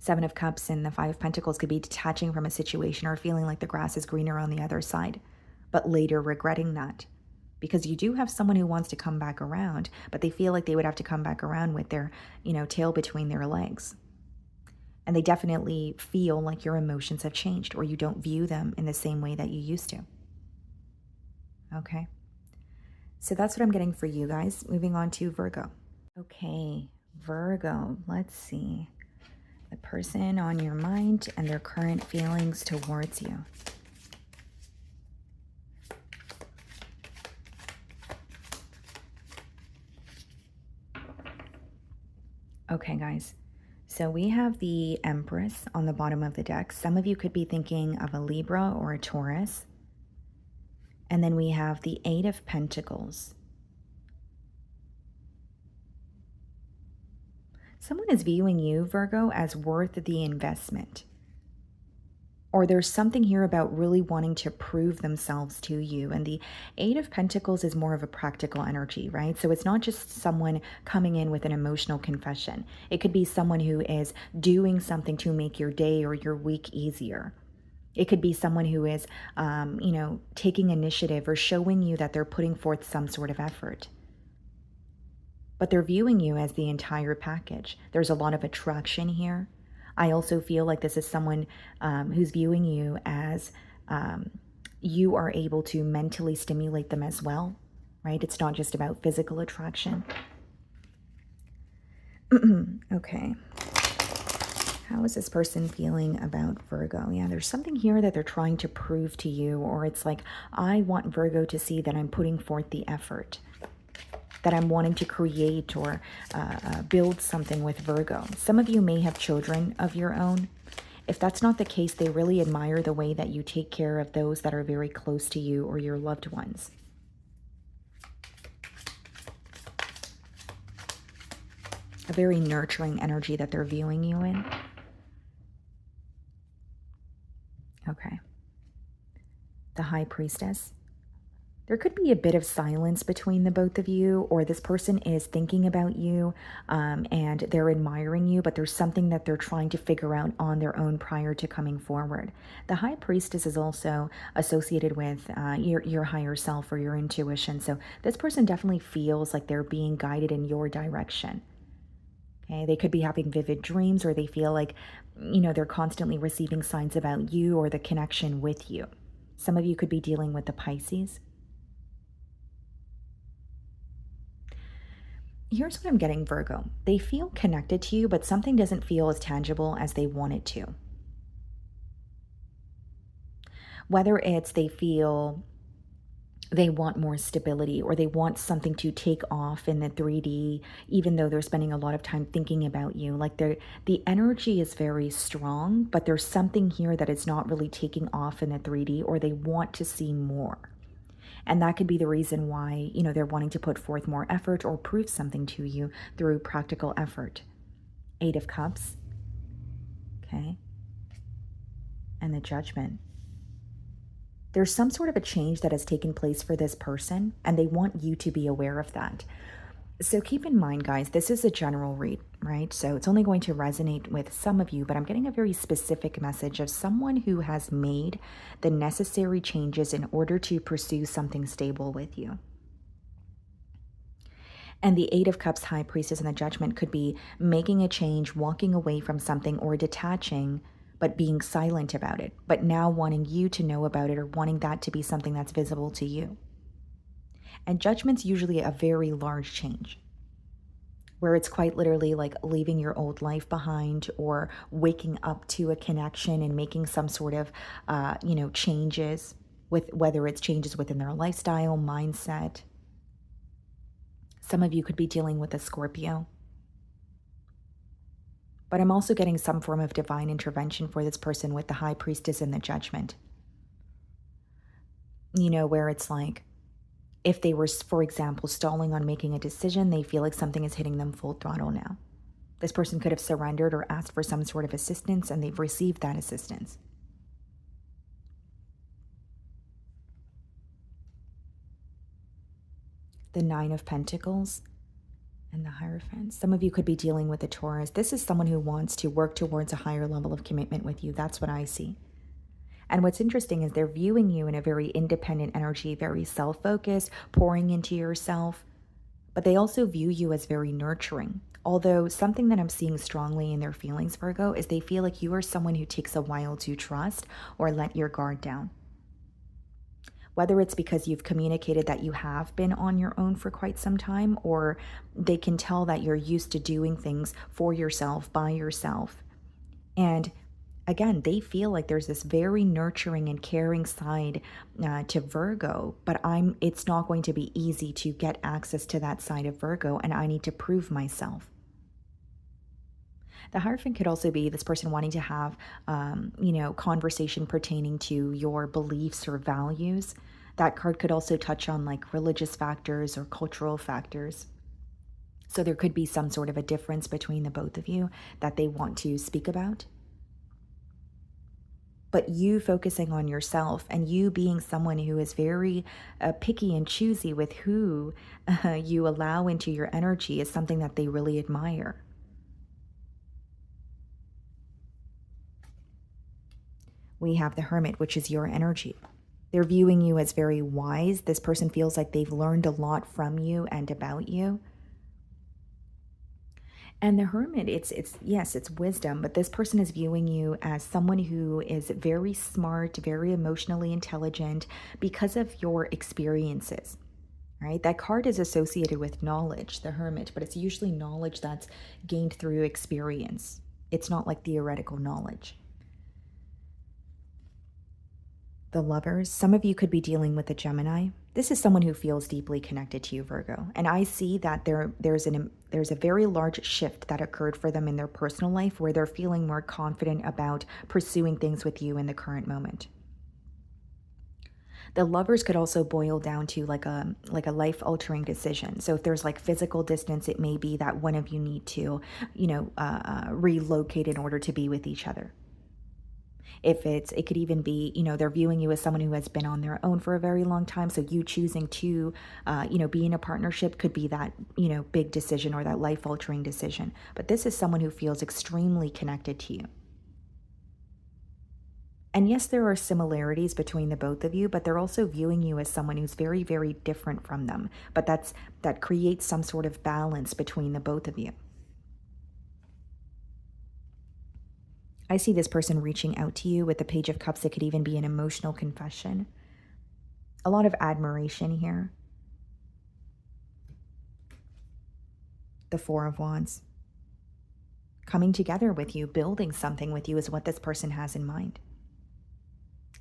Seven of Cups and the Five of Pentacles could be detaching from a situation or feeling like the grass is greener on the other side, but later regretting that. Because you do have someone who wants to come back around, but they feel like they would have to come back around with their, tail between their legs. And they definitely feel like your emotions have changed, or you don't view them in the same way that you used to. Okay. So that's what I'm getting for you guys. Moving on to Virgo. Okay, Virgo, let's see. The person on your mind and their current feelings towards you. Okay, guys. So we have the Empress on the bottom of the deck. Some of you could be thinking of a Libra or a Taurus. And then we have the Eight of Pentacles. Someone is viewing you, Virgo, as worth the investment. Or there's something here about really wanting to prove themselves to you. And the Eight of Pentacles is more of a practical energy, right? So it's not just someone coming in with an emotional confession. It could be someone who is doing something to make your day or your week easier. It could be someone who is, taking initiative or showing you that they're putting forth some sort of effort. But they're viewing you as the entire package. There's a lot of attraction here. I also feel like this is someone who's viewing you as you are able to mentally stimulate them as well, right? It's not just about physical attraction. Okay. How is this person feeling about Virgo? Yeah, there's something here that they're trying to prove to you, or it's like, I want Virgo to see that I'm putting forth the effort, that I'm wanting to create or build something with Virgo. Some of you may have children of your own. If that's not the case, they really admire the way that you take care of those that are very close to you or your loved ones. A very nurturing energy that they're viewing you in. Okay. The High Priestess. There could be a bit of silence between the both of you, or this person is thinking about you and they're admiring you, but there's something that they're trying to figure out on their own prior to coming forward. The High Priestess is also associated with your higher self or your intuition. So this person definitely feels like they're being guided in your direction. Okay, they could be having vivid dreams, or they feel like, they're constantly receiving signs about you or the connection with you. Some of you could be dealing with the Pisces. Here's what I'm getting, Virgo. They feel connected to you, but something doesn't feel as tangible as they want it to. Whether it's they feel they want more stability, or they want something to take off in the 3D, even though they're spending a lot of time thinking about you. Like the energy is very strong, but there's something here that is not really taking off in the 3D, or they want to see more. And that could be the reason why, they're wanting to put forth more effort or prove something to you through practical effort. Eight of Cups. Okay. And the Judgment. There's some sort of a change that has taken place for this person, and they want you to be aware of that. So keep in mind, guys, this is a general read, right? So it's only going to resonate with some of you, but I'm getting a very specific message of someone who has made the necessary changes in order to pursue something stable with you. And the Eight of Cups, High Priestess, and the Judgment could be making a change, walking away from something, or detaching, but being silent about it, but now wanting you to know about it, or wanting that to be something that's visible to you. And Judgment's usually a very large change, where it's quite literally like leaving your old life behind, or waking up to a connection and making some sort of, changes, with whether it's changes within their lifestyle, mindset. Some of you could be dealing with a Scorpio. But I'm also getting some form of divine intervention for this person with the High Priestess and the Judgment. Where it's like, if they were, for example, stalling on making a decision, they feel like something is hitting them full throttle now. This person could have surrendered or asked for some sort of assistance, and they've received that assistance. The Nine of Pentacles And the Hierophant. Some of you could be dealing with a Taurus. This is someone who wants to work towards a higher level of commitment with you. That's what I see. And what's interesting is they're viewing you in a very independent energy, very self-focused, pouring into yourself. But they also view you as very nurturing. Although something that I'm seeing strongly in their feelings, Virgo, is they feel like you are someone who takes a while to trust or let your guard down. Whether it's because you've communicated that you have been on your own for quite some time, or they can tell that you're used to doing things for yourself, by yourself. And again, they feel like there's this very nurturing and caring side to Virgo, but it's not going to be easy to get access to that side of Virgo, and I need to prove myself. The Hierophant could also be this person wanting to have, conversation pertaining to your beliefs or values. That card could also touch on like religious factors or cultural factors. So there could be some sort of a difference between the both of you that they want to speak about. But you focusing on yourself and you being someone who is very picky and choosy with who you allow into your energy is something that they really admire. We have the Hermit, which is your energy. They're viewing you as very wise. This person feels like they've learned a lot from you and about you. And the Hermit, yes, it's wisdom, but this person is viewing you as someone who is very smart, very emotionally intelligent because of your experiences, right? That card is associated with knowledge, the Hermit, but it's usually knowledge that's gained through experience. It's not like theoretical knowledge. The Lovers, some of you could be dealing with a Gemini. This is someone who feels deeply connected to you, Virgo. And I see that there's a very large shift that occurred for them in their personal life where they're feeling more confident about pursuing things with you in the current moment. The Lovers could also boil down to like a life-altering decision. So if there's like physical distance, it may be that one of you need to, relocate in order to be with each other. It could even be, they're viewing you as someone who has been on their own for a very long time. So you choosing to, be in a partnership could be that, big decision or that life-altering decision. But this is someone who feels extremely connected to you. And yes, there are similarities between the both of you, but they're also viewing you as someone who's very, very different from them. But that creates some sort of balance between the both of you. I see this person reaching out to you with the Page of Cups. It could even be an emotional confession. A lot of admiration here. The Four of Wands. Coming together with you, building something with you is what this person has in mind.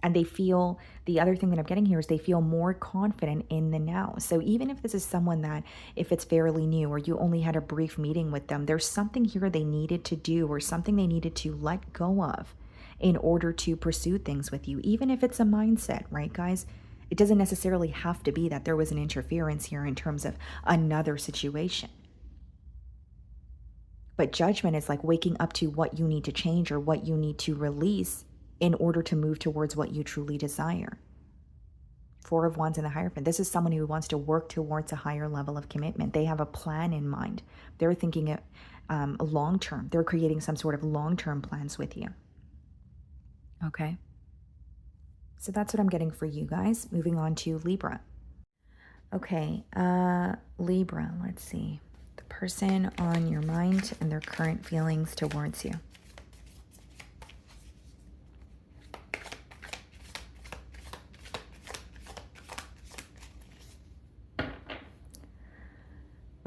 And they feel, the other thing that I'm getting here is they feel more confident in the now. So even if this is someone that, if it's fairly new or you only had a brief meeting with them, there's something here they needed to do or something they needed to let go of in order to pursue things with you, even if it's a mindset, right, guys? It doesn't necessarily have to be that there was an interference here in terms of another situation. But judgment is like waking up to what you need to change or what you need to release in order to move towards what you truly desire. Four of Wands in the Hierophant. This is someone who wants to work towards a higher level of commitment. They have a plan in mind. They're thinking long-term. They're creating some sort of long-term plans with you. Okay. So that's what I'm getting for you guys. Moving on to Libra. Okay, Libra, let's see. The person on your mind and their current feelings towards you.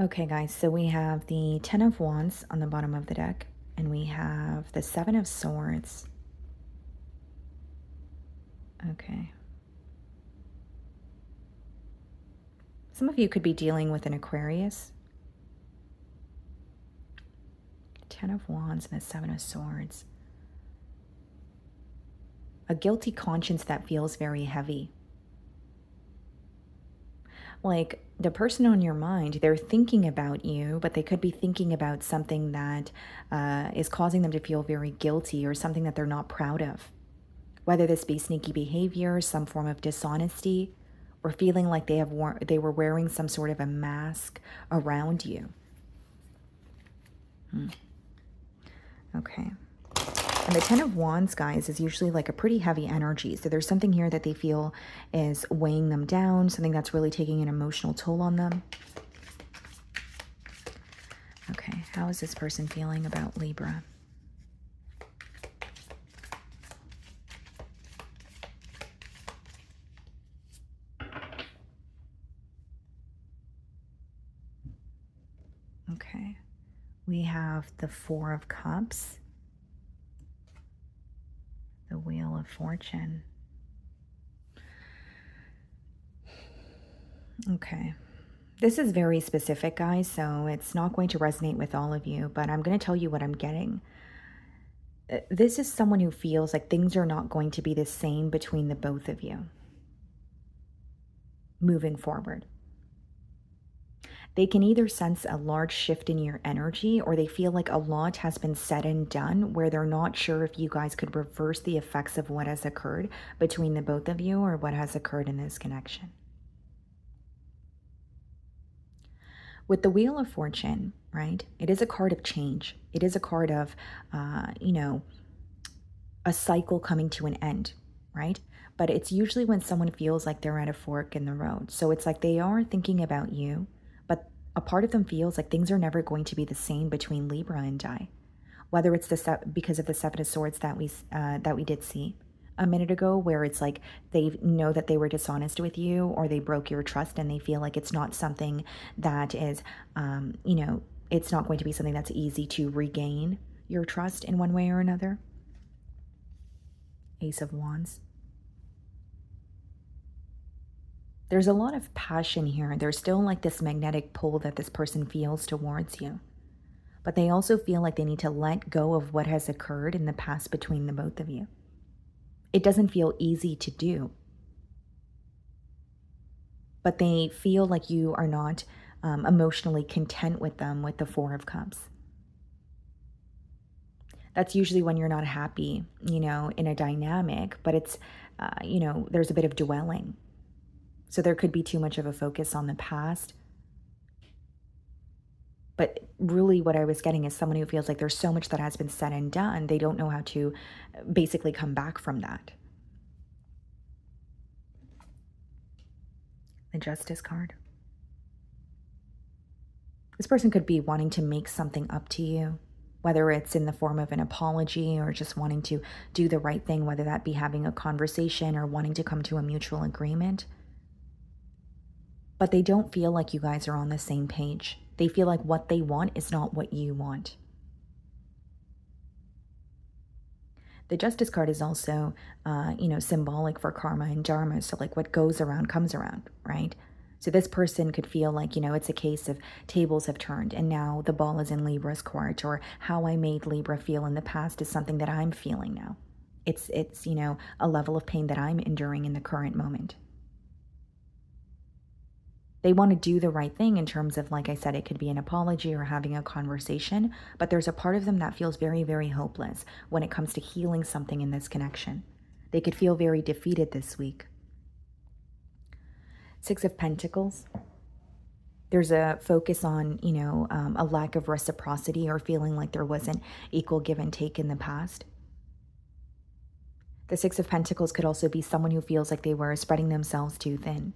Okay, guys, so we have the Ten of Wands on the bottom of the deck, and we have the Seven of Swords. Okay. Some of you could be dealing with an Aquarius. Ten of Wands and the Seven of Swords. A guilty conscience that feels very heavy. Like the person on your mind, they're thinking about you, but they could be thinking about something that is causing them to feel very guilty or something that they're not proud of. Whether this be sneaky behavior, some form of dishonesty, or feeling like they were wearing some sort of a mask around you. Okay. And the Ten of Wands, guys, is usually like a pretty heavy energy. So there's something here that they feel is weighing them down, something that's really taking an emotional toll on them. Okay, how is this person feeling about Libra? Okay, we have the Four of Cups, the Wheel of Fortune. Okay. This is very specific, guys, so it's not going to resonate with all of you, but I'm going to tell you what I'm getting. This is someone who feels like things are not going to be the same between the both of you moving forward. They can either sense a large shift in your energy, or they feel like a lot has been said and done where they're not sure if you guys could reverse the effects of what has occurred between the both of you or what has occurred in this connection. With the Wheel of Fortune, right, it is a card of change. It is a card of, a cycle coming to an end, right? But it's usually when someone feels like they're at a fork in the road. So it's like they are thinking about you, but a part of them feels like things are never going to be the same between Libra and I. Whether it's because of the Seven of Swords that we did see a minute ago, where it's like they know that they were dishonest with you or they broke your trust and they feel like it's not something that is, it's not going to be something that's easy to regain your trust in one way or another. Ace of Wands. There's a lot of passion here. There's still like this magnetic pull that this person feels towards you. But they also feel like they need to let go of what has occurred in the past between the both of you. It doesn't feel easy to do. But they feel like you are not emotionally content with them with the Four of Cups. That's usually when you're not happy, in a dynamic, but it's, there's a bit of dwelling. So there could be too much of a focus on the past. But really what I was getting is someone who feels like there's so much that has been said and done, they don't know how to basically come back from that. The Justice card. This person could be wanting to make something up to you, whether it's in the form of an apology or just wanting to do the right thing, whether that be having a conversation or wanting to come to a mutual agreement. But they don't feel like you guys are on the same page. They feel like what they want is not what you want. The Justice card is also, symbolic for karma and dharma. So like what goes around comes around, right? So this person could feel like, it's a case of tables have turned and now the ball is in Libra's court, or how I made Libra feel in the past is something that I'm feeling now. It's a level of pain that I'm enduring in the current moment. They want to do the right thing in terms of, like I said, it could be an apology or having a conversation, but there's a part of them that feels very, very hopeless when it comes to healing something in this connection. They could feel very defeated this week. Six of Pentacles. There's a focus on, a lack of reciprocity or feeling like there wasn't equal give and take in the past. The Six of Pentacles could also be someone who feels like they were spreading themselves too thin.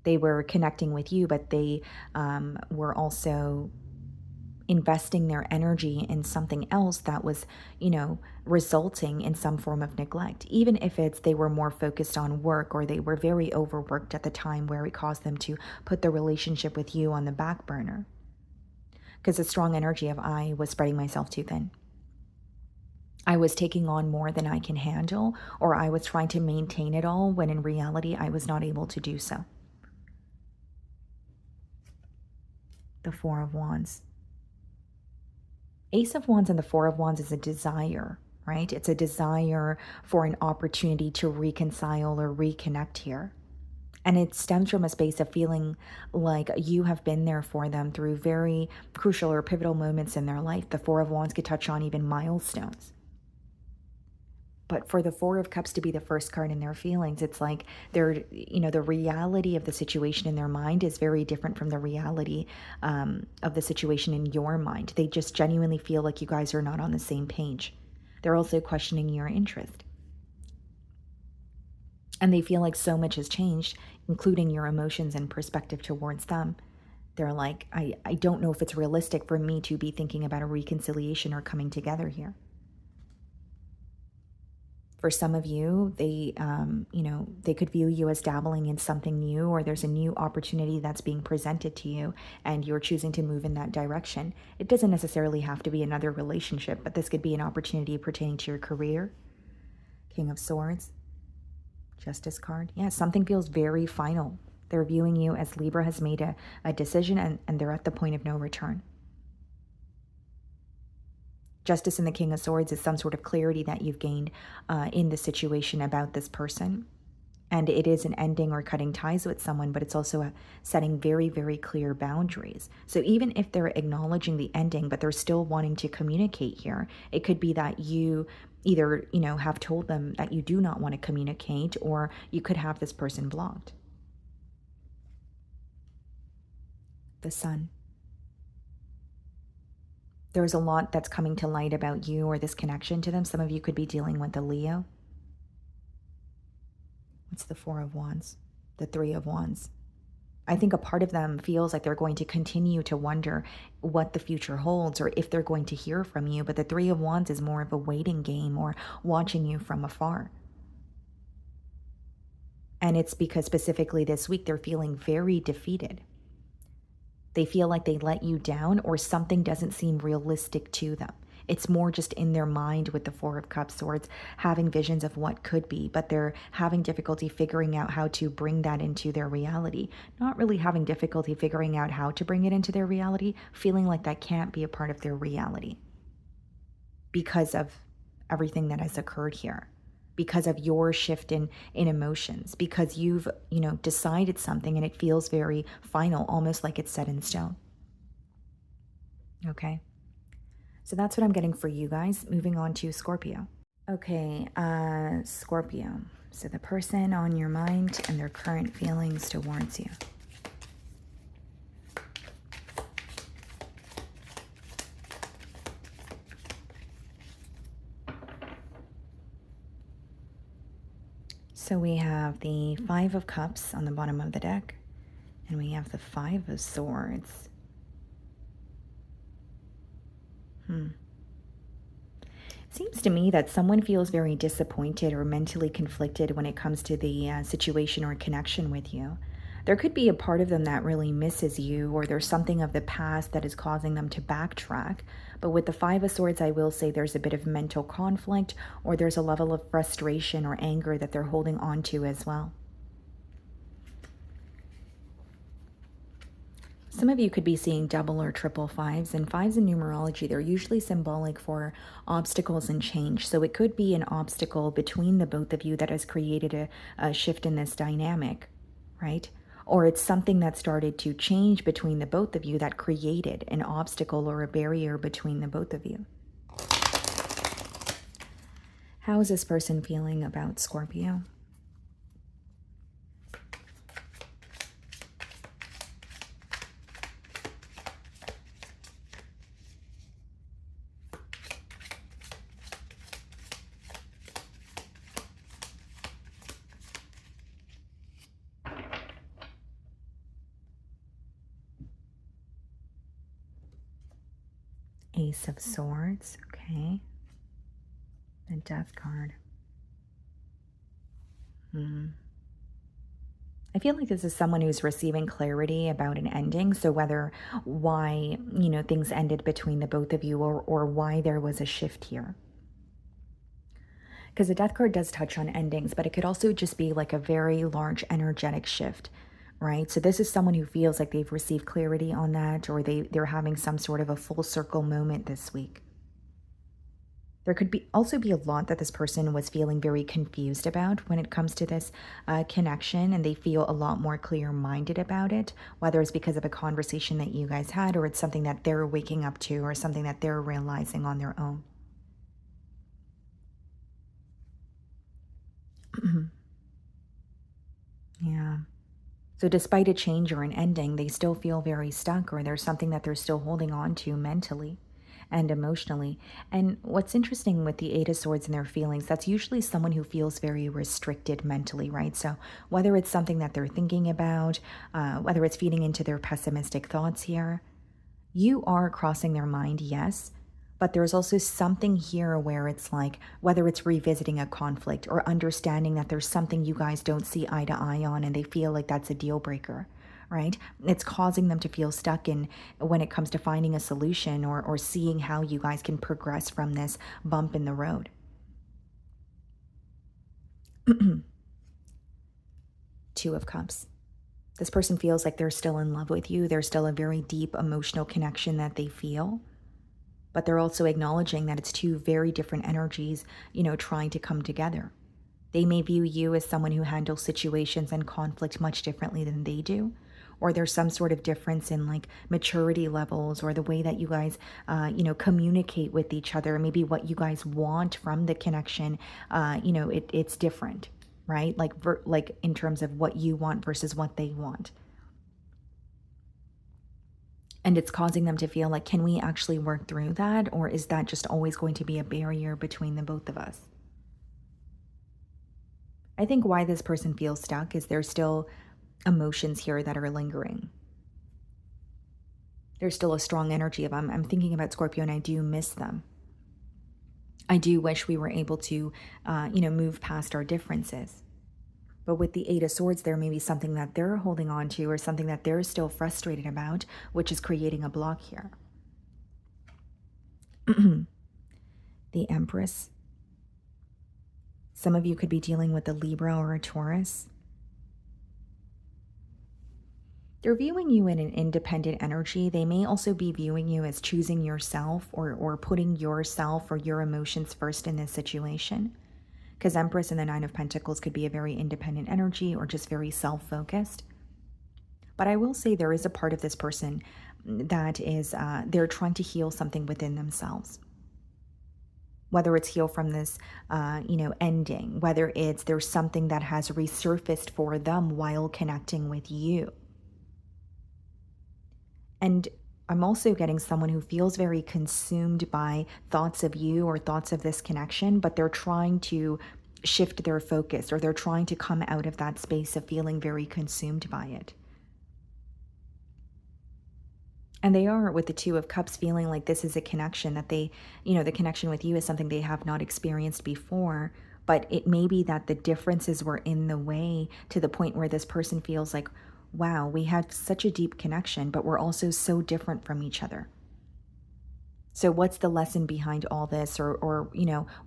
They were connecting with you, but they were also investing their energy in something else that was, resulting in some form of neglect. Even if they were more focused on work, or they were very overworked at the time where it caused them to put the relationship with you on the back burner. Because the strong energy of I was spreading myself too thin. I was taking on more than I can handle, or I was trying to maintain it all when in reality I was not able to do so. The Four of Wands. Ace of Wands and the Four of Wands is a desire, right? It's a desire for an opportunity to reconcile or reconnect here. And it stems from a space of feeling like you have been there for them through very crucial or pivotal moments in their life. The Four of Wands could touch on even milestones. But for the Four of Cups to be the first card in their feelings, it's like they're, the reality of the situation in their mind is very different from the reality of the situation in your mind. They just genuinely feel like you guys are not on the same page. They're also questioning your interest. And they feel like so much has changed, including your emotions and perspective towards them. They're like, I don't know if it's realistic for me to be thinking about a reconciliation or coming together here. For some of you, they could view you as dabbling in something new, or there's a new opportunity that's being presented to you and you're choosing to move in that direction. It doesn't necessarily have to be another relationship, but this could be an opportunity pertaining to your career. King of Swords, Justice card. Yeah, something feels very final. They're viewing you as Libra has made a decision and they're at the point of no return. Justice and the King of Swords is some sort of clarity that you've gained in the situation about this person. And it is an ending or cutting ties with someone, but it's also setting very, very clear boundaries. So even if they're acknowledging the ending, but they're still wanting to communicate here, it could be that you either, have told them that you do not want to communicate, or you could have this person blocked. The Sun. There's a lot that's coming to light about you or this connection to them. Some of you could be dealing with the Leo. What's the Four of Wands? The Three of Wands. I think a part of them feels like they're going to continue to wonder what the future holds or if they're going to hear from you. But the Three of Wands is more of a waiting game or watching you from afar. And it's because specifically this week they're feeling very defeated. They feel like they let you down or something doesn't seem realistic to them. It's more just in their mind with the Four of Cups, Swords, having visions of what could be, but they're having difficulty figuring out how to bring that into their reality. Not really having difficulty figuring out how to bring it into their reality, feeling like that can't be a part of their reality because of everything that has occurred here. Because of your shift in emotions, because you've, decided something and it feels very final, almost like it's set in stone. Okay. So that's what I'm getting for you guys. Moving on to Scorpio. Okay, Scorpio. So the person on your mind and their current feelings towards you. So we have the Five of Cups on the bottom of the deck, and we have the Five of Swords. It seems to me that someone feels very disappointed or mentally conflicted when it comes to the situation or connection with you. There could be a part of them that really misses you, or there's something of the past that is causing them to backtrack. But with the Five of Swords, I will say there's a bit of mental conflict, or there's a level of frustration or anger that they're holding on to as well. Some of you could be seeing double or triple fives, and fives in numerology, they're usually symbolic for obstacles and change. So it could be an obstacle between the both of you that has created a shift in this dynamic, right? Or it's something that started to change between the both of you that created an obstacle or a barrier between the both of you. How is this person feeling about Scorpio? Ace of Swords, okay. The Death card. I feel like this is someone who's receiving clarity about an ending. So whether why, things ended between the both of you or why there was a shift here. Because the Death card does touch on endings, but it could also just be like a very large energetic shift, right? So this is someone who feels like they've received clarity on that, or they're having some sort of a full circle moment this week. There could also be a lot that this person was feeling very confused about when it comes to this connection, and they feel a lot more clear-minded about it, whether it's because of a conversation that you guys had, or it's something that they're waking up to, or something that they're realizing on their own. Yeah. So despite a change or an ending, they still feel very stuck, or there's something that they're still holding on to mentally and emotionally. And what's interesting with the Eight of Swords and their feelings, that's usually someone who feels very restricted mentally, right? So whether it's something that they're thinking about, whether it's feeding into their pessimistic thoughts here, you are crossing their mind, yes, but there's also something here where it's like, whether it's revisiting a conflict or understanding that there's something you guys don't see eye to eye on and they feel like that's a deal breaker, right? It's causing them to feel stuck in when it comes to finding a solution, or seeing how you guys can progress from this bump in the road. Two of Cups. This person feels like they're still in love with you. There's still a very deep emotional connection that they feel, but they're also acknowledging that it's two very different energies, trying to come together. They may view you as someone who handles situations and conflict much differently than they do, or there's some sort of difference in like maturity levels, or the way that you guys, communicate with each other. Maybe what you guys want from the connection, it's different, right? Like in terms of what you want versus what they want. And it's causing them to feel like, can we actually work through that? Or is that just always going to be a barrier between the both of us? I think why this person feels stuck is there's still emotions here that are lingering. There's still a strong energy of I'm thinking about Scorpio and I do miss them. I do wish we were able to, move past our differences. But with the Eight of Swords, there may be something that they're holding on to, or something that they're still frustrated about, which is creating a block here. The Empress. Some of you could be dealing with a Libra or a Taurus. They're viewing you in an independent energy. They may also be viewing you as choosing yourself, or putting yourself or your emotions first in this situation. Because Empress and the Nine of Pentacles could be a very independent energy, or just very self-focused. But I will say there is a part of this person that is, they're trying to heal something within themselves. Whether it's heal from this, ending, whether it's there's something that has resurfaced for them while connecting with you. And I'm also getting someone who feels very consumed by thoughts of you or thoughts of this connection, but they're trying to shift their focus, or they're trying to come out of that space of feeling very consumed by it. And they are, with the Two of Cups, feeling like this is a connection that they, the connection with you is something they have not experienced before. But it may be that the differences were in the way, to the point where this person feels like, wow, we had such a deep connection, but we're also so different from each other. So what's the lesson behind all this? Or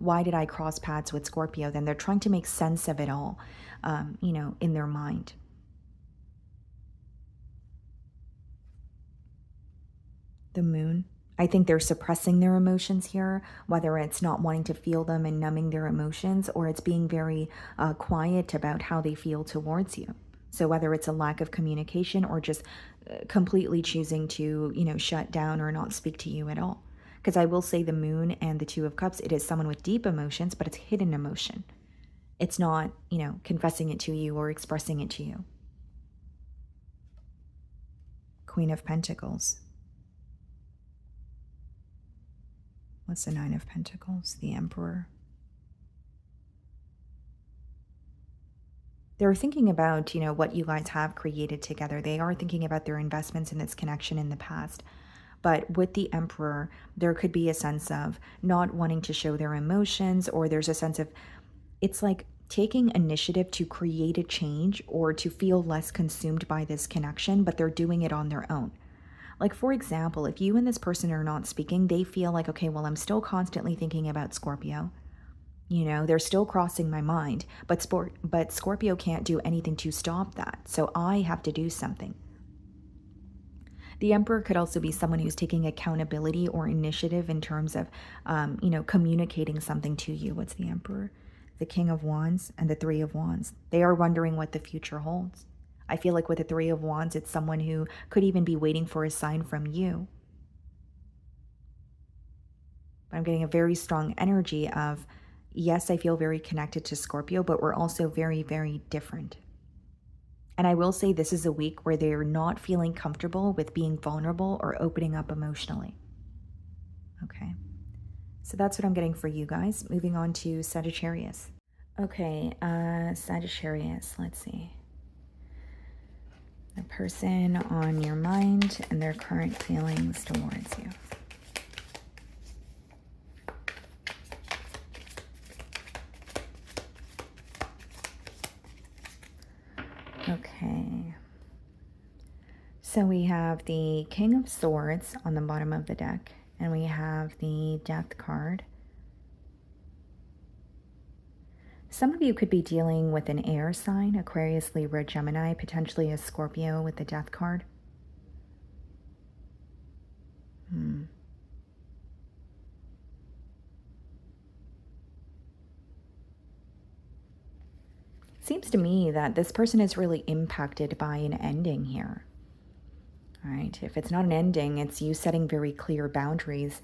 why did I cross paths with Scorpio? Then they're trying to make sense of it all, in their mind. The Moon. I think they're suppressing their emotions here, whether it's not wanting to feel them and numbing their emotions, or it's being very quiet about how they feel towards you. So whether it's a lack of communication, or just completely choosing to, shut down or not speak to you at all. Because I will say the Moon and the Two of Cups, it is someone with deep emotions, but it's hidden emotion. It's not, confessing it to you or expressing it to you. Queen of Pentacles. What's the Nine of Pentacles? The Emperor. They're thinking about, what you guys have created together. They are thinking about their investments in this connection in the past. But with the Emperor, there could be a sense of not wanting to show their emotions, or there's a sense of, it's like taking initiative to create a change, or to feel less consumed by this connection, but they're doing it on their own. Like, for example, if you and this person are not speaking, they feel like, okay, well, I'm still constantly thinking about Scorpio. They're still crossing my mind, but Scorpio can't do anything to stop that. So I have to do something. The Emperor could also be someone who's taking accountability or initiative in terms of, communicating something to you. What's the Emperor? The King of Wands and the Three of Wands. They are wondering what the future holds. I feel like with the Three of Wands, it's someone who could even be waiting for a sign from you. But I'm getting a very strong energy of, yes, I feel very connected to Scorpio, but we're also very, very different. And I will say this is a week where they're not feeling comfortable with being vulnerable or opening up emotionally. Okay. So that's what I'm getting for you guys. Moving on to Sagittarius. Okay, Sagittarius, let's see. The person on your mind and their current feelings towards you. Okay. So we have the King of Swords on the bottom of the deck, and we have the Death card. Some of you could be dealing with an air sign, Aquarius, Libra, Gemini, potentially a Scorpio with the Death card. Seems to me that this person is really impacted by an ending here. All right, if it's not an ending, it's you setting very clear boundaries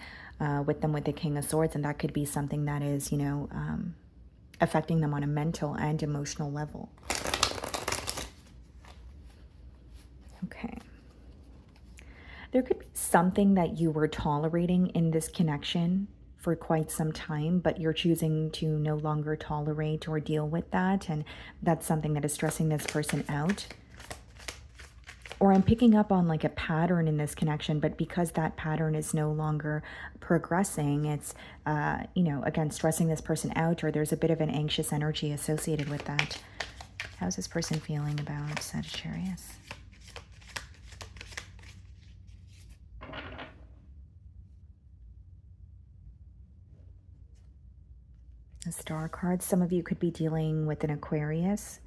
with them with the King of Swords, and that could be something that is, affecting them on a mental and emotional level. Okay. There could be something that you were tolerating in this connection for quite some time, but you're choosing to no longer tolerate or deal with that, and that's something that is stressing this person out. Or I'm picking up on like a pattern in this connection, but because that pattern is no longer progressing, it's, again, stressing this person out, or there's a bit of an anxious energy associated with that. How's this person feeling about Sagittarius? The Star card. Some of you could be dealing with an Aquarius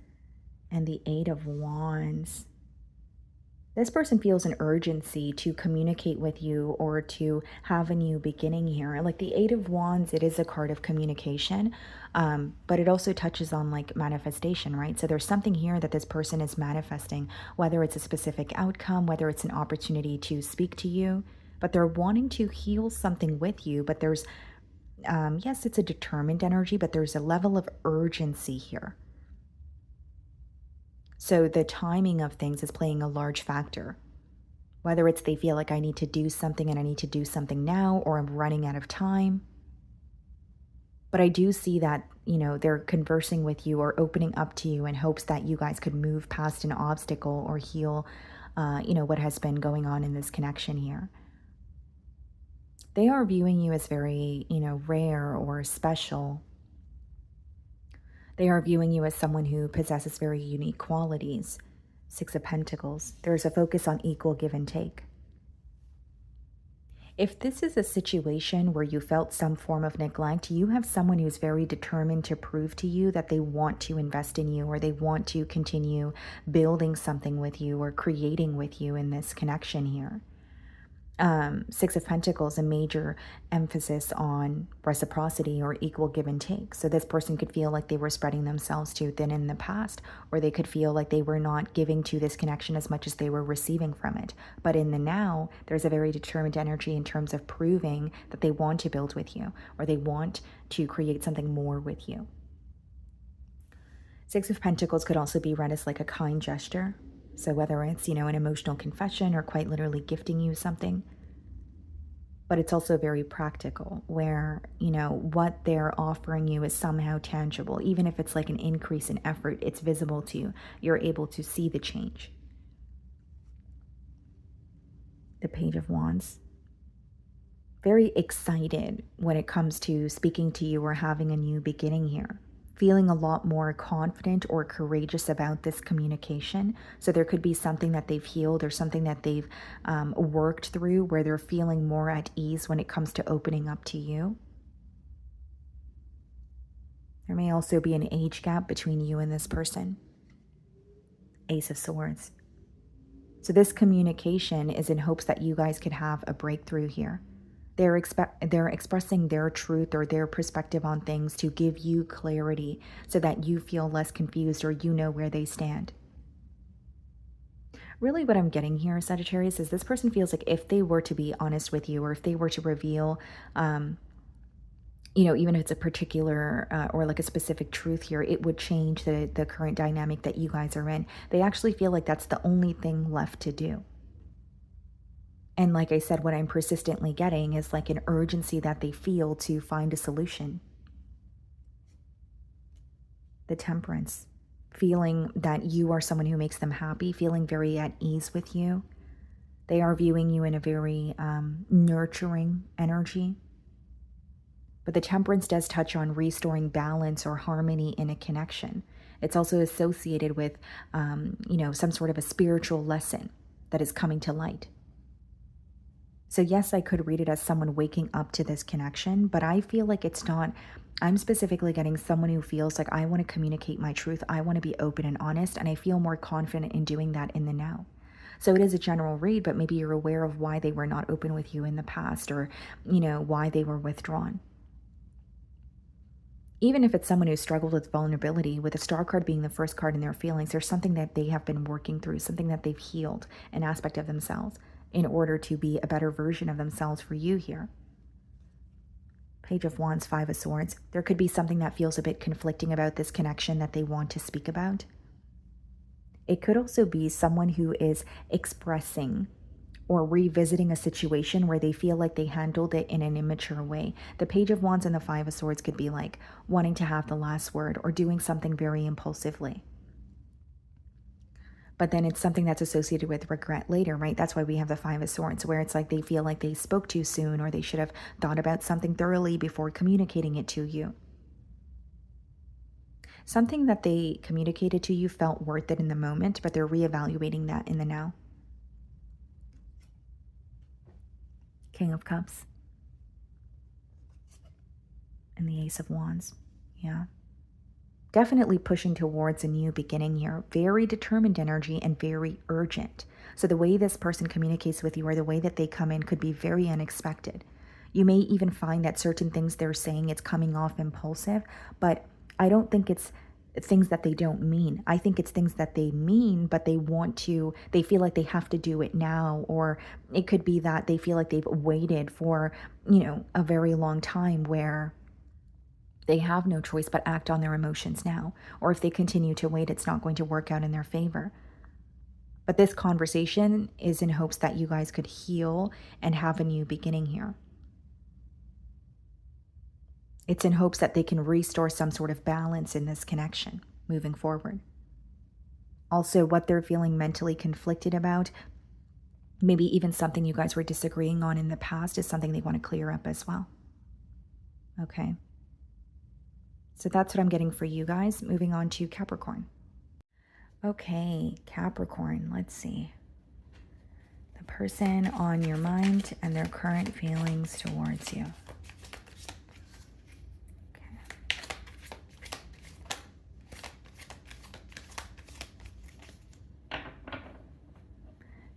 and the Eight of Wands. This person feels an urgency to communicate with you or to have a new beginning here. Like the Eight of Wands, it is a card of communication, but it also touches on like manifestation, right? So there's something here that this person is manifesting, whether it's a specific outcome, whether it's an opportunity to speak to you, but they're wanting to heal something with you. But there's, yes, it's a determined energy, but there's a level of urgency here. So the timing of things is playing a large factor. Whether it's they feel like I need to do something and I need to do something now, or I'm running out of time. But I do see that, they're conversing with you or opening up to you in hopes that you guys could move past an obstacle or heal, what has been going on in this connection here. They are viewing you as very, rare or special. They are viewing you as someone who possesses very unique qualities. Six of Pentacles. There's a focus on equal give and take. If this is a situation where you felt some form of neglect, you have someone who's very determined to prove to you that they want to invest in you, or they want to continue building something with you or creating with you in this connection here. Six of Pentacles, a major emphasis on reciprocity or equal give and take. So this person could feel like they were spreading themselves too thin in the past, or they could feel like they were not giving to this connection as much as they were receiving from it. But in the now, there's a very determined energy in terms of proving that they want to build with you, or they want to create something more with you. Six of Pentacles could also be read as like a kind gesture. So whether it's, an emotional confession or quite literally gifting you something. But it's also very practical where, what they're offering you is somehow tangible. Even if it's like an increase in effort, it's visible to you. You're able to see the change. The Page of Wands. Very excited when it comes to speaking to you or having a new beginning here. Feeling a lot more confident or courageous about this communication. So there could be something that they've healed or something that they've worked through where they're feeling more at ease when it comes to opening up to you. There may also be an age gap between you and this person. Ace of Swords. So this communication is in hopes that you guys could have a breakthrough here. They're expressing their truth or their perspective on things to give you clarity so that you feel less confused or you know where they stand. Really what I'm getting here, Sagittarius, is this person feels like if they were to be honest with you or if they were to reveal you know, even if it's a particular or like a specific truth here, it would change the current dynamic that you guys are in. They actually feel like that's the only thing left to do. And like I said, what I'm persistently getting is like an urgency that they feel to find a solution. The Temperance, feeling that you are someone who makes them happy, feeling very at ease with you. They are viewing you in a very nurturing energy. But the Temperance does touch on restoring balance or harmony in a connection. It's also associated with, you know, some sort of a spiritual lesson that is coming to light. So yes, I could read it as someone waking up to this connection, but I feel like it's not. I'm specifically getting someone who feels like I want to communicate my truth. I want to be open and honest, and I feel more confident in doing that in the now. So it is a general read, but maybe you're aware of why they were not open with you in the past, or, you know, why they were withdrawn. Even if it's someone who struggled with vulnerability, with the Star card being the first card in their feelings, there's something that they have been working through, something that they've healed, an aspect of themselves, in order to be a better version of themselves for you here. Page of Wands, Five of Swords. There could be something that feels a bit conflicting about this connection that they want to speak about. It could also be someone who is expressing or revisiting a situation where they feel like they handled it in an immature way. The Page of Wands and the Five of Swords could be like wanting to have the last word or doing something very impulsively. But then it's something that's associated with regret later, right? That's why we have the Five of Swords, where it's like they feel like they spoke too soon, or they should have thought about something thoroughly before communicating it to you. Something that they communicated to you felt worth it in the moment, but they're reevaluating that in the now. King of Cups. And the Ace of Wands. Yeah. Definitely pushing towards a new beginning here. Very determined energy and very urgent. So the way this person communicates with you, or the way that they come in, could be very unexpected. You may even find that certain things they're saying, it's coming off impulsive, but I don't think it's things that they don't mean. I think it's things that they mean, but they feel like they have to do it now. Or it could be that they feel like they've waited for, you know, a very long time, where they have no choice but act on their emotions now. Or if they continue to wait, it's not going to work out in their favor. But this conversation is in hopes that you guys could heal and have a new beginning here. It's in hopes that they can restore some sort of balance in this connection moving forward. Also, what they're feeling mentally conflicted about, maybe even something you guys were disagreeing on in the past, is something they want to clear up as well. Okay. So that's what I'm getting for you guys. Moving on to Capricorn. Okay, Capricorn, let's see. The person on your mind and their current feelings towards you.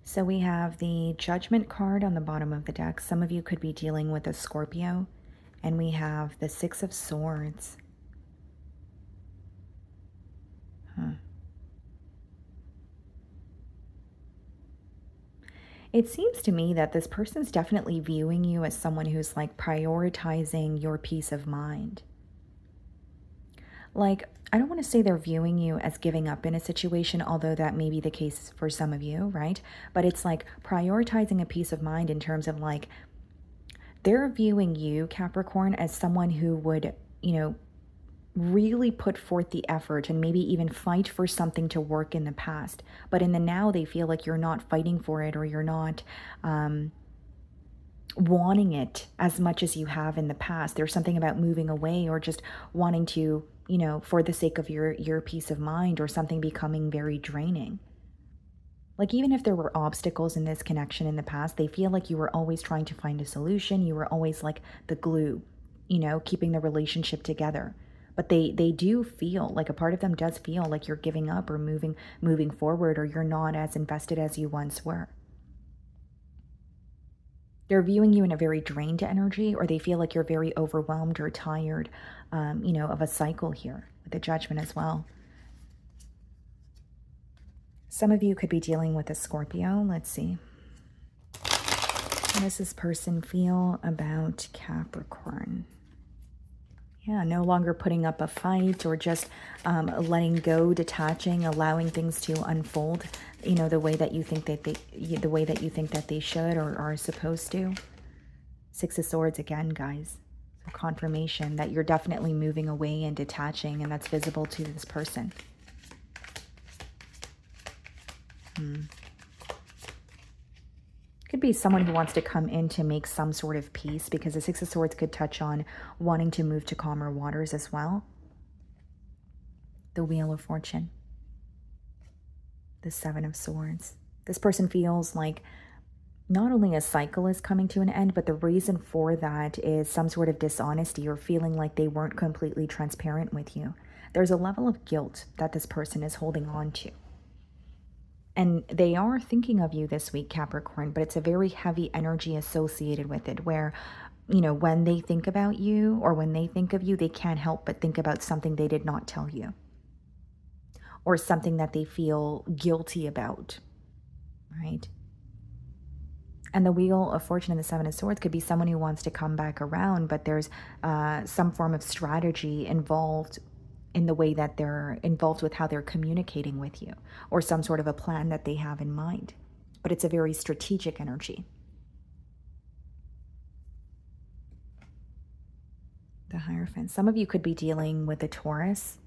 So we have the Judgment card on the bottom of the deck. Some of you could be dealing with a Scorpio. And we have the Six of Swords. It seems to me that this person's definitely viewing you as someone who's like prioritizing your peace of mind. Like, I don't want to say they're viewing you as giving up in a situation, although that may be the case for some of you, right? But it's like prioritizing a peace of mind in terms of like, they're viewing you, Capricorn, as someone who would, you know, really put forth the effort and maybe even fight for something to work in the past. But in the now, they feel like you're not fighting for it, or you're not wanting it as much as you have in the past. There's something about moving away, or just wanting to, you know, for the sake of your peace of mind, or something becoming very draining. Like, even if there were obstacles in this connection in the past, they feel like you were always trying to find a solution. You were always like the glue, you know, keeping the relationship together. But they do feel like, a part of them does feel like you're giving up, or moving forward, or you're not as invested as you once were. They're viewing you in a very drained energy, or they feel like you're very overwhelmed or tired, you know, of a cycle here with the Judgment as well. Some of you could be dealing with a Scorpio. Let's see. How does this person feel about Capricorn? Yeah, no longer putting up a fight or just letting go, detaching, allowing things to unfold, the way that you think that the way that you think that they should or are supposed to. Six of Swords again, guys. So confirmation that you're definitely moving away and detaching, and that's visible to this person. Could be someone who wants to come in to make some sort of peace, because the Six of Swords could touch on wanting to move to calmer waters as well. The Wheel of Fortune. The Seven of Swords. This person feels like not only a cycle is coming to an end, but the reason for that is some sort of dishonesty or feeling like they weren't completely transparent with you. There's a level of guilt that this person is holding on to. And they are thinking of you this week, Capricorn, but it's a very heavy energy associated with it where, when they think about you or when they think of you, they can't help but think about something they did not tell you or something that they feel guilty about, right? And the Wheel of Fortune and the Seven of Swords could be someone who wants to come back around, but there's some form of strategy involved in the way that they're involved with how they're communicating with you, or some sort of a plan that they have in mind. But it's a very strategic energy. The Hierophant. Some of you could be dealing with a Taurus.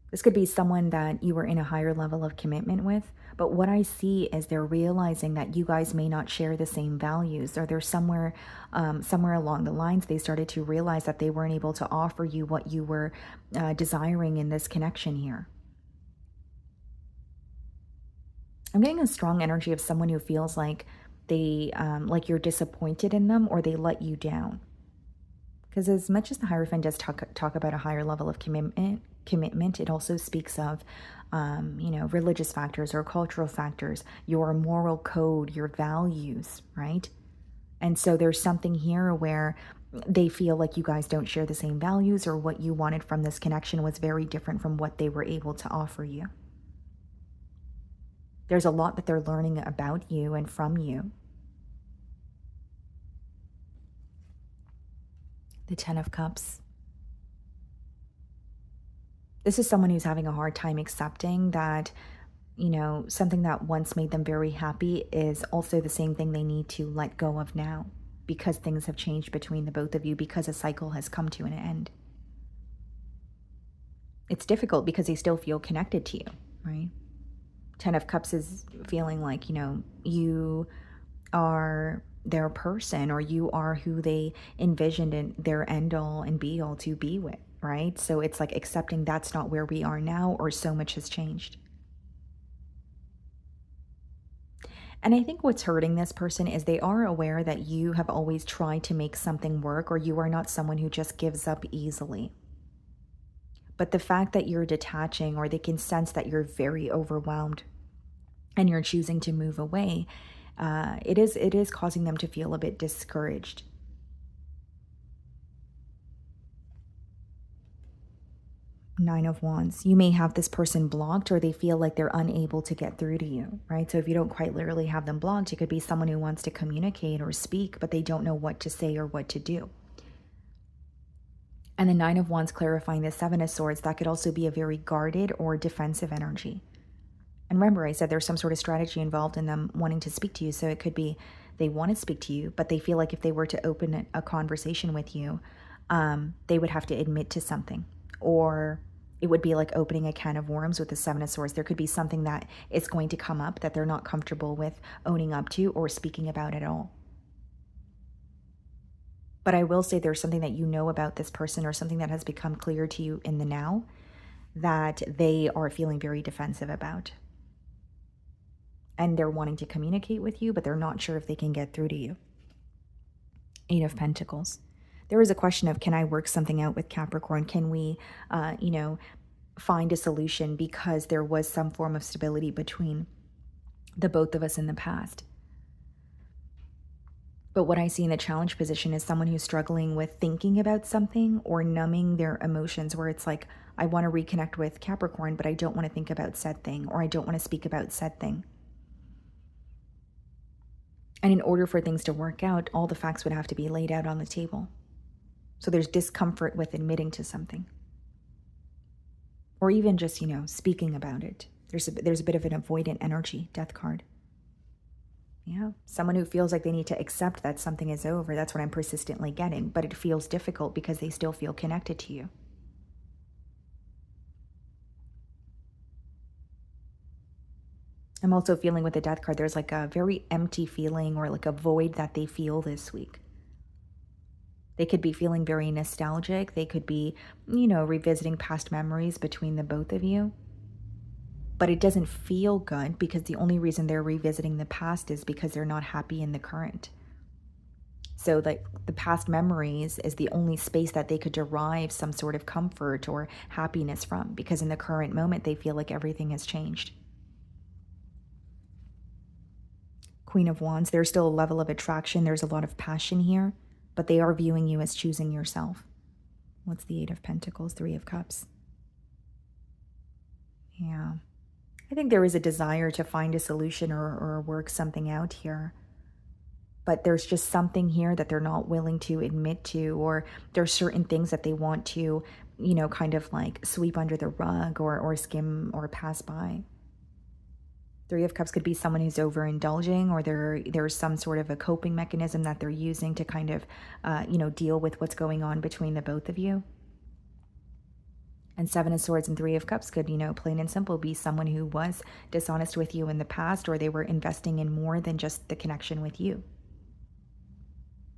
This could be someone that you were in a higher level of commitment with, but what I see is they're realizing that you guys may not share the same values, or there's somewhere along the lines they started to realize that they weren't able to offer you what you were desiring in this connection here. I'm getting a strong energy of someone who feels like they like you're disappointed in them or they let you down. Because as much as the Hierophant does talk about a higher level of commitment, it also speaks of, religious factors or cultural factors, your moral code, your values, right? And so there's something here where they feel like you guys don't share the same values, or what you wanted from this connection was very different from what they were able to offer you. There's a lot that they're learning about you and from you. The Ten of Cups. This is someone who's having a hard time accepting that, something that once made them very happy is also the same thing they need to let go of now, because things have changed between the both of you, because a cycle has come to an end. It's difficult because they still feel connected to you, right? Ten of Cups is feeling like, you are their person, or you are who they envisioned in their end all and be all to be with, right? So it's like accepting that's not where we are now, or so much has changed. And I think what's hurting this person is they are aware that you have always tried to make something work, or you are not someone who just gives up easily. But the fact that you're detaching, or they can sense that you're very overwhelmed and you're choosing to move away, it is causing them to feel a bit discouraged. Nine of Wands. You may have this person blocked, or they feel like they're unable to get through to you, right? So if you don't quite literally have them blocked, it could be someone who wants to communicate or speak, but they don't know what to say or what to do. And the Nine of Wands clarifying the Seven of Swords, that could also be a very guarded or defensive energy. And remember, I said there's some sort of strategy involved in them wanting to speak to you. So it could be they want to speak to you, but they feel like if they were to open a conversation with you, they would have to admit to something. Or it would be like opening a can of worms with the Seven of Swords. There could be something that is going to come up that they're not comfortable with owning up to or speaking about at all. But I will say there's something that you know about this person, or something that has become clear to you in the now, that they are feeling very defensive about. And they're wanting to communicate with you, but they're not sure if they can get through to you. Eight of Pentacles. There is a question of, can I work something out with Capricorn? Can we, find a solution, because there was some form of stability between the both of us in the past. But what I see in the challenge position is someone who's struggling with thinking about something or numbing their emotions, where it's like, I want to reconnect with Capricorn, but I don't want to think about said thing, or I don't want to speak about said thing. And in order for things to work out, all the facts would have to be laid out on the table. So there's discomfort with admitting to something. Or even just, speaking about it. There's a bit of an avoidant energy, Death card. Yeah, someone who feels like they need to accept that something is over. That's what I'm persistently getting. But it feels difficult because they still feel connected to you. I'm also feeling with the Death card, there's like a very empty feeling or like a void that they feel this week. They could be feeling very nostalgic. They could be, revisiting past memories between the both of you. But it doesn't feel good because the only reason they're revisiting the past is because they're not happy in the current. So like the past memories is the only space that they could derive some sort of comfort or happiness from, because in the current moment they feel like everything has changed. Queen of Wands, there's still a level of attraction. There's a lot of passion here, but they are viewing you as choosing yourself. What's the Eight of Pentacles, Three of Cups? Yeah. I think there is a desire to find a solution or work something out here. But there's just something here that they're not willing to admit to, or there's certain things that they want to, kind of like sweep under the rug or skim or pass by. Three of Cups could be someone who's overindulging, or there's some sort of a coping mechanism that they're using to kind of, deal with what's going on between the both of you. And Seven of Swords and Three of Cups could, plain and simple, be someone who was dishonest with you in the past, or they were investing in more than just the connection with you.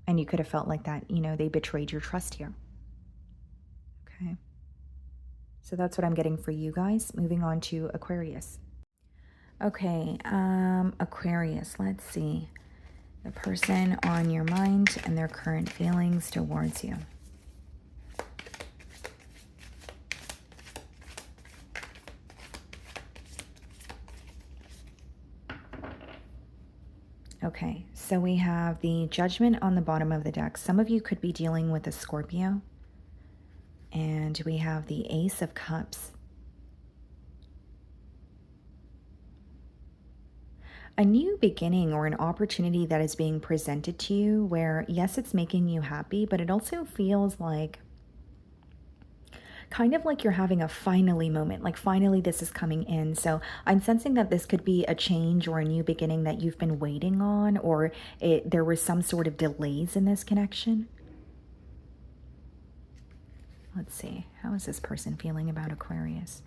And you could have felt like that, they betrayed your trust here. Okay. So that's what I'm getting for you guys. Moving on to Aquarius. Okay, Aquarius, let's see. The person on your mind and their current feelings towards you. Okay, so we have the Judgment on the bottom of the deck. Some of you could be dealing with a Scorpio. And we have the Ace of Cups. A new beginning or an opportunity that is being presented to you where, yes, it's making you happy, but it also feels like kind of like you're having a finally moment, like finally this is coming in. So I'm sensing that this could be a change or a new beginning that you've been waiting on, or there was some sort of delays in this connection. Let's see. How is this person feeling about Aquarius?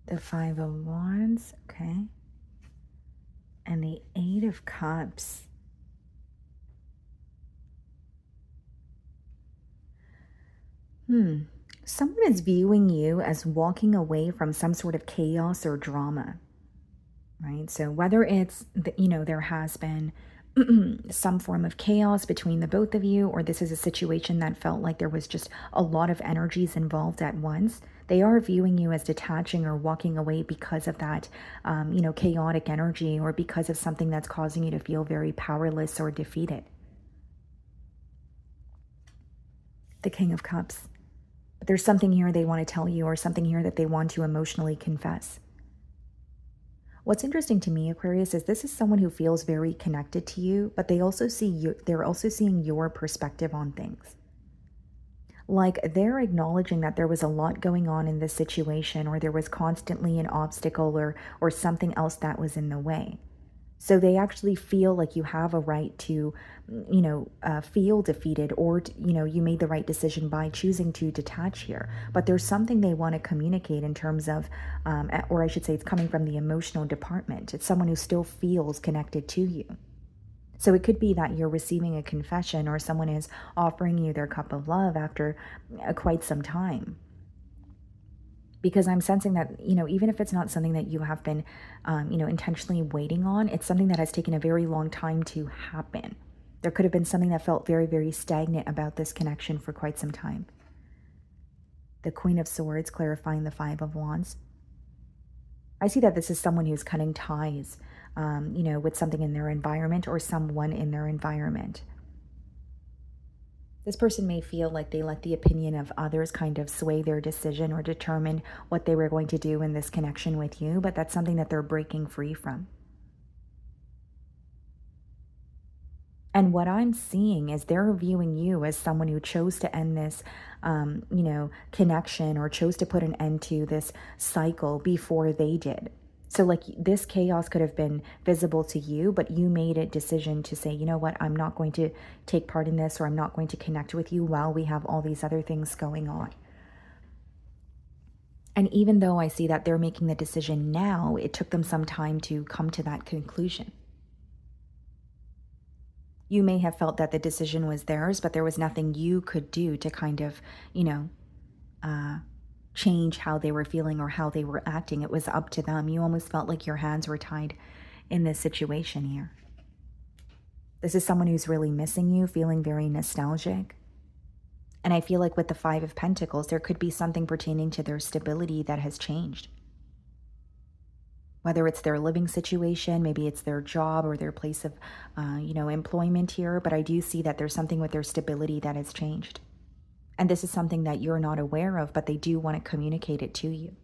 The Five of Wands, okay. And the Eight of Cups. Someone is viewing you as walking away from some sort of chaos or drama, right? So whether it's, there has been some form of chaos between the both of you, or this is a situation that felt like there was just a lot of energies involved at once, they are viewing you as detaching or walking away because of that, chaotic energy, or because of something that's causing you to feel very powerless or defeated. The King of Cups. But there's something here they want to tell you, or something here that they want to emotionally confess. What's interesting to me, Aquarius, is this is someone who feels very connected to you, but they also see you, they're also seeing your perspective on things. Like they're acknowledging that there was a lot going on in this situation, or there was constantly an obstacle or something else that was in the way. So they actually feel like you have a right to, feel defeated, or, you made the right decision by choosing to detach here. But there's something they want to communicate in terms of, or I should say it's coming from the emotional department. It's someone who still feels connected to you. So it could be that you're receiving a confession, or someone is offering you their cup of love after quite some time. Because I'm sensing that, even if it's not something that you have been, intentionally waiting on, it's something that has taken a very long time to happen. There could have been something that felt very, very stagnant about this connection for quite some time. The Queen of Swords clarifying the Five of Wands. I see that this is someone who's cutting ties, with something in their environment or someone in their environment. This person may feel like they let the opinion of others kind of sway their decision or determine what they were going to do in this connection with you, but that's something that they're breaking free from. And what I'm seeing is they're viewing you as someone who chose to end this, connection, or chose to put an end to this cycle before they did. So, like, this chaos could have been visible to you, but you made a decision to say, you know what, I'm not going to take part in this, or I'm not going to connect with you while we have all these other things going on. And even though I see that they're making the decision now, it took them some time to come to that conclusion. You may have felt that the decision was theirs, but there was nothing you could do to kind of, uh, change how they were feeling or how they were acting. It was up to them. You almost felt like your hands were tied in this situation here. This is someone who's really missing you, feeling very nostalgic. And I feel like with the Five of Pentacles, there could be something pertaining to their stability that has changed. Whether it's their living situation, maybe it's their job or their place of, employment here. But I do see that there's something with their stability that has changed. And this is something that you're not aware of, but they do want to communicate it to you.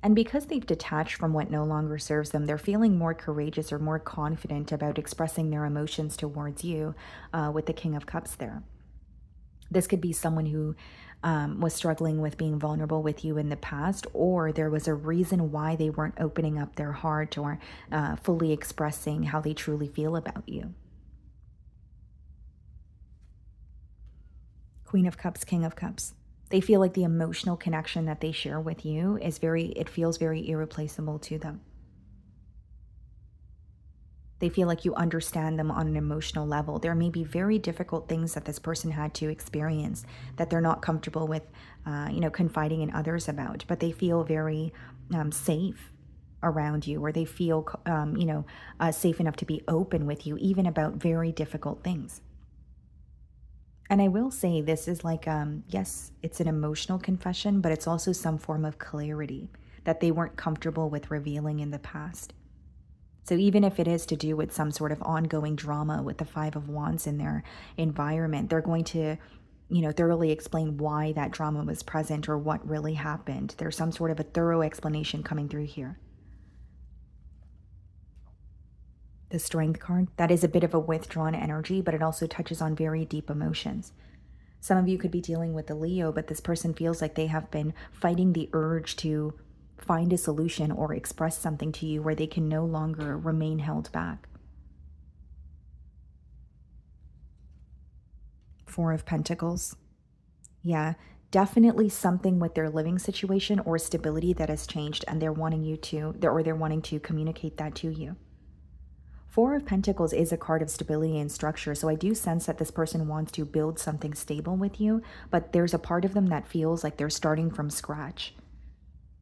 And because they've detached from what no longer serves them, they're feeling more courageous or more confident about expressing their emotions towards you, with the King of Cups there. This could be someone who was struggling with being vulnerable with you in the past, or there was a reason why they weren't opening up their heart or fully expressing how they truly feel about you. Queen of Cups, King of Cups. They feel like the emotional connection that they share with you it feels very irreplaceable to them. They feel like you understand them on an emotional level. There may be very difficult things that this person had to experience that they're not comfortable with, confiding in others about, but they feel very safe around you, or they feel, safe enough to be open with you, even about very difficult things. And I will say this is like, yes, it's an emotional confession, but it's also some form of clarity that they weren't comfortable with revealing in the past. So even if it is to do with some sort of ongoing drama with the Five of Wands in their environment, they're going to, thoroughly explain why that drama was present or what really happened. There's some sort of a thorough explanation coming through here. The Strength card, that is a bit of a withdrawn energy, but it also touches on very deep emotions. Some of you could be dealing with the Leo, but this person feels like they have been fighting the urge to find a solution or express something to you where they can no longer remain held back. Four of Pentacles. Yeah, definitely something with their living situation or stability that has changed, and they're wanting to communicate that to you. Four of Pentacles is a card of stability and structure, so I do sense that this person wants to build something stable with you, but there's a part of them that feels like they're starting from scratch.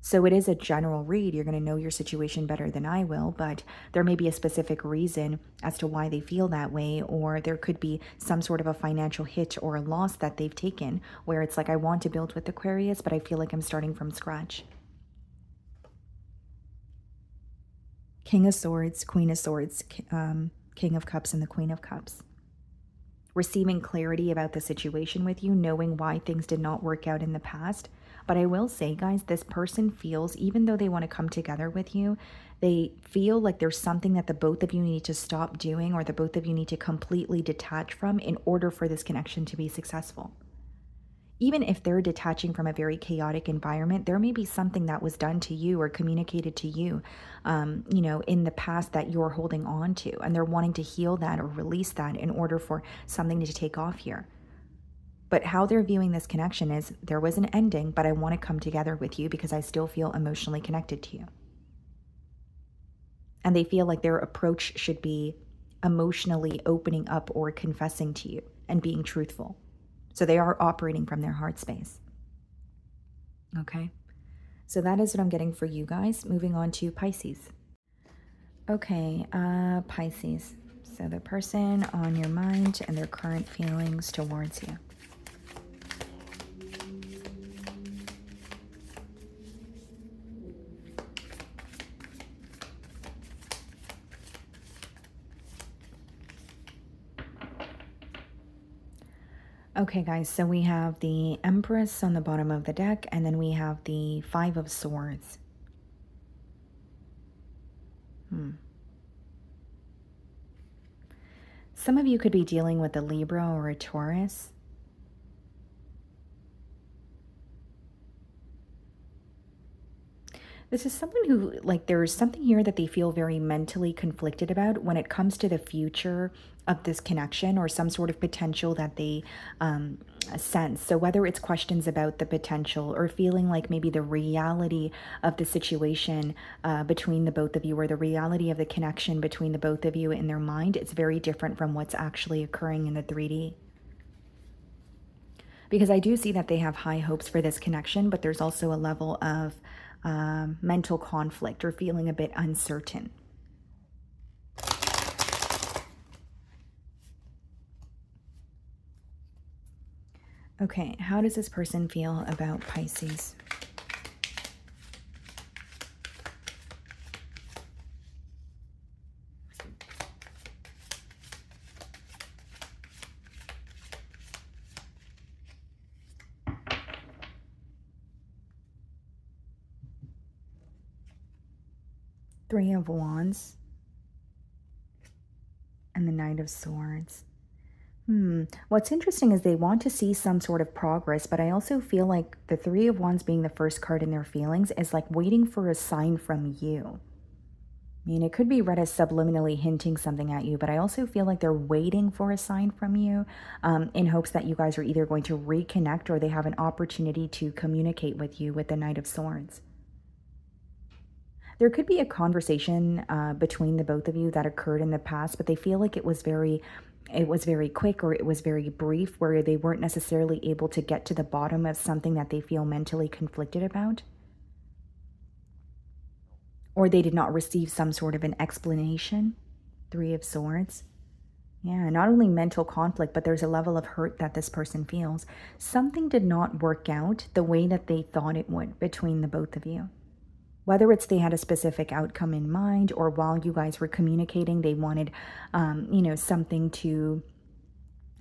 So it is a general read. You're going to know your situation better than I will, but there may be a specific reason as to why they feel that way, or there could be some sort of a financial hit or a loss that they've taken where it's like, I want to build with Aquarius, but I feel like I'm starting from scratch. King of Swords, Queen of Swords, King of Cups, and the Queen of Cups. Receiving clarity about the situation with you, knowing why things did not work out in the past. But I will say, guys, this person feels, even though they want to come together with you, they feel like there's something that the both of you need to stop doing, or the both of you need to completely detach from in order for this connection to be successful. Even if they're detaching from a very chaotic environment, there may be something that was done to you or communicated to you, in the past that you're holding on to, and they're wanting to heal that or release that in order for something to take off here. But how they're viewing this connection is, there was an ending, but I want to come together with you because I still feel emotionally connected to you. And they feel like their approach should be emotionally opening up or confessing to you and being truthful. So they are operating from their heart space. Okay. So that is what I'm getting for you guys. Moving on to Pisces. Okay, Pisces. So the person on your mind and their current feelings towards you. Okay, guys, so we have the Empress on the bottom of the deck, and then we have the Five of Swords. Some of you could be dealing with a Libra or a Taurus. This is someone who, like, there's something here that they feel very mentally conflicted about when it comes to the future of this connection or some sort of potential that they sense. So, whether it's questions about the potential or feeling like maybe the reality of the situation between the both of you, or the reality of the connection between the both of you in their mind, it's very different from what's actually occurring in the 3D. Because I do see that they have high hopes for this connection, but there's also a level of mental conflict or feeling a bit uncertain. Okay, how does this person feel about Pisces? Three of Wands and the Knight of Swords. What's interesting is they want to see some sort of progress, but I also feel like the Three of Wands being the first card in their feelings is like waiting for a sign from you. I mean, it could be read as subliminally hinting something at you, but I also feel like they're waiting for a sign from you in hopes that you guys are either going to reconnect or they have an opportunity to communicate with you with the Knight of Swords. There could be a conversation between the both of you that occurred in the past, but they feel like it was very quick, or it was very brief, where they weren't necessarily able to get to the bottom of something that they feel mentally conflicted about. Or they did not receive some sort of an explanation. Three of Swords. Yeah, not only mental conflict, but there's a level of hurt that this person feels. Something did not work out the way that they thought it would between the both of you. Whether it's they had a specific outcome in mind, or while you guys were communicating, they wanted, something to,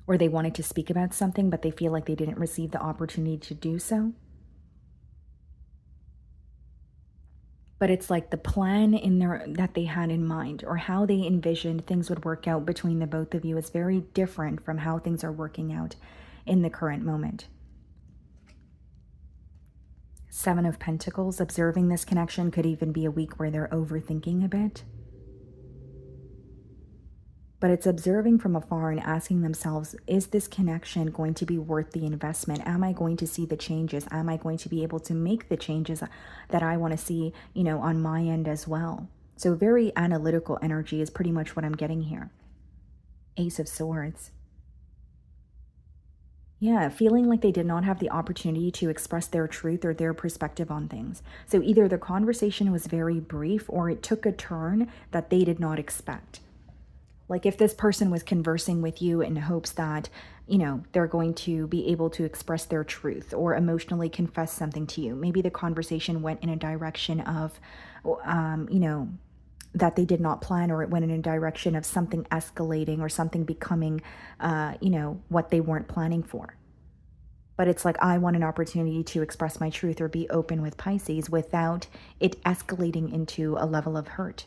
or they wanted to speak about something, but they feel like they didn't receive the opportunity to do so. But it's like the plan that they had in mind, or how they envisioned things would work out between the both of you, is very different from how things are working out in the current moment. Seven of Pentacles. Observing this connection could even be a week where they're overthinking a bit. But it's observing from afar and asking themselves, is this connection going to be worth the investment? Am I going to see the changes? Am I going to be able to make the changes that I want to see, on my end as well? So very analytical energy is pretty much what I'm getting here. Ace of Swords. Yeah, feeling like they did not have the opportunity to express their truth or their perspective on things. So either the conversation was very brief, or it took a turn that they did not expect. Like if this person was conversing with you in hopes that, they're going to be able to express their truth or emotionally confess something to you. Maybe the conversation went in a direction of, that they did not plan, or it went in a direction of something escalating or something becoming, what they weren't planning for. But it's like, I want an opportunity to express my truth or be open with Pisces without it escalating into a level of hurt.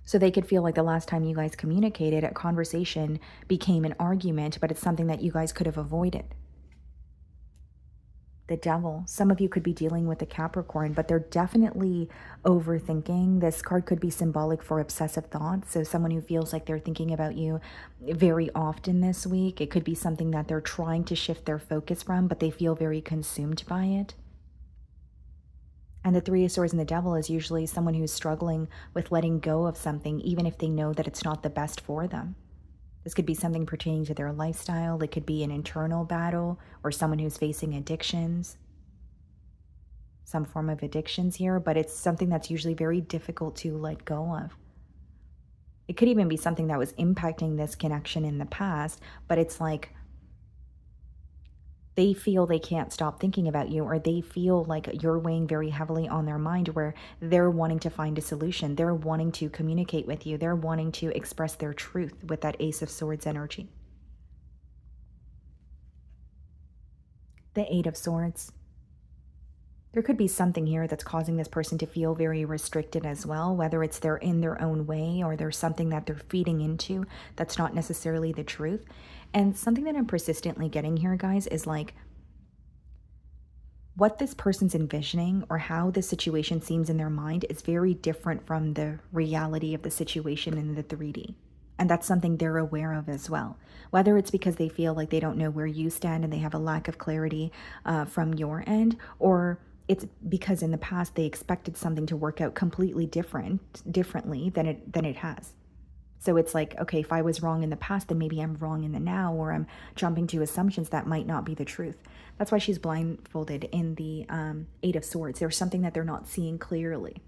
So they could feel like the last time you guys communicated, a conversation became an argument, but it's something that you guys could have avoided. The Devil. Some of you could be dealing with a Capricorn, but they're definitely overthinking. This card could be symbolic for obsessive thoughts. So someone who feels like they're thinking about you very often this week. It could be something that they're trying to shift their focus from, but they feel very consumed by it. And the Three of Swords and the Devil is usually someone who's struggling with letting go of something, even if they know that it's not the best for them. This could be something pertaining to their lifestyle. It could be an internal battle or someone who's facing addictions, some form of addictions here, but it's something that's usually very difficult to let go of. It could even be something that was impacting this connection in the past, but it's like they feel they can't stop thinking about you, or they feel like you're weighing very heavily on their mind, where they're wanting to find a solution. They're wanting to communicate with you. They're wanting to express their truth with that Ace of Swords energy. The Eight of Swords. There could be something here that's causing this person to feel very restricted as well, whether it's they're in their own way or there's something that they're feeding into that's not necessarily the truth. And something that I'm persistently getting here, guys, is like what this person's envisioning or how the situation seems in their mind is very different from the reality of the situation in the 3D. And that's something they're aware of as well. Whether it's because they feel like they don't know where you stand and they have a lack of clarity from your end, or it's because in the past they expected something to work out completely differently than it has. So it's like, okay, if I was wrong in the past, then maybe I'm wrong in the now, or I'm jumping to assumptions that might not be the truth. That's why she's blindfolded in the Eight of Swords. There's something that they're not seeing clearly.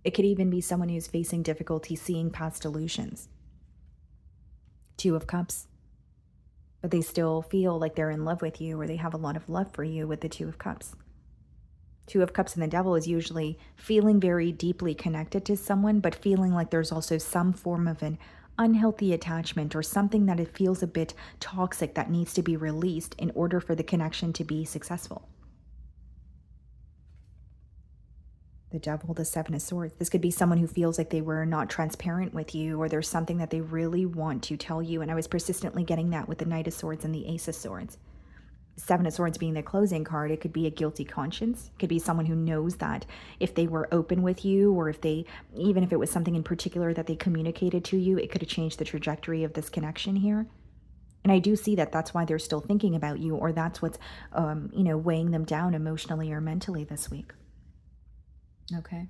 It could even be someone who's facing difficulty seeing past illusions. Two of Cups. But they still feel like they're in love with you, or they have a lot of love for you with the Two of Cups. Two of Cups and the Devil is usually feeling very deeply connected to someone, but feeling like there's also some form of an unhealthy attachment or something that it feels a bit toxic that needs to be released in order for the connection to be successful. The Devil, the Seven of Swords. This could be someone who feels like they were not transparent with you, or there's something that they really want to tell you. And I was persistently getting that with the Knight of Swords and the Ace of Swords. Seven of Swords being the closing card, it could be a guilty conscience. It could be someone who knows that if they were open with you, or if they, even if it was something in particular that they communicated to you, it could have changed the trajectory of this connection here. And I do see that that's why they're still thinking about you, or that's what's, weighing them down emotionally or mentally this week. Okay.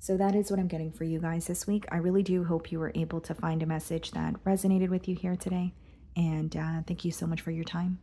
So that is what I'm getting for you guys this week. I really do hope you were able to find a message that resonated with you here today. And thank you so much for your time.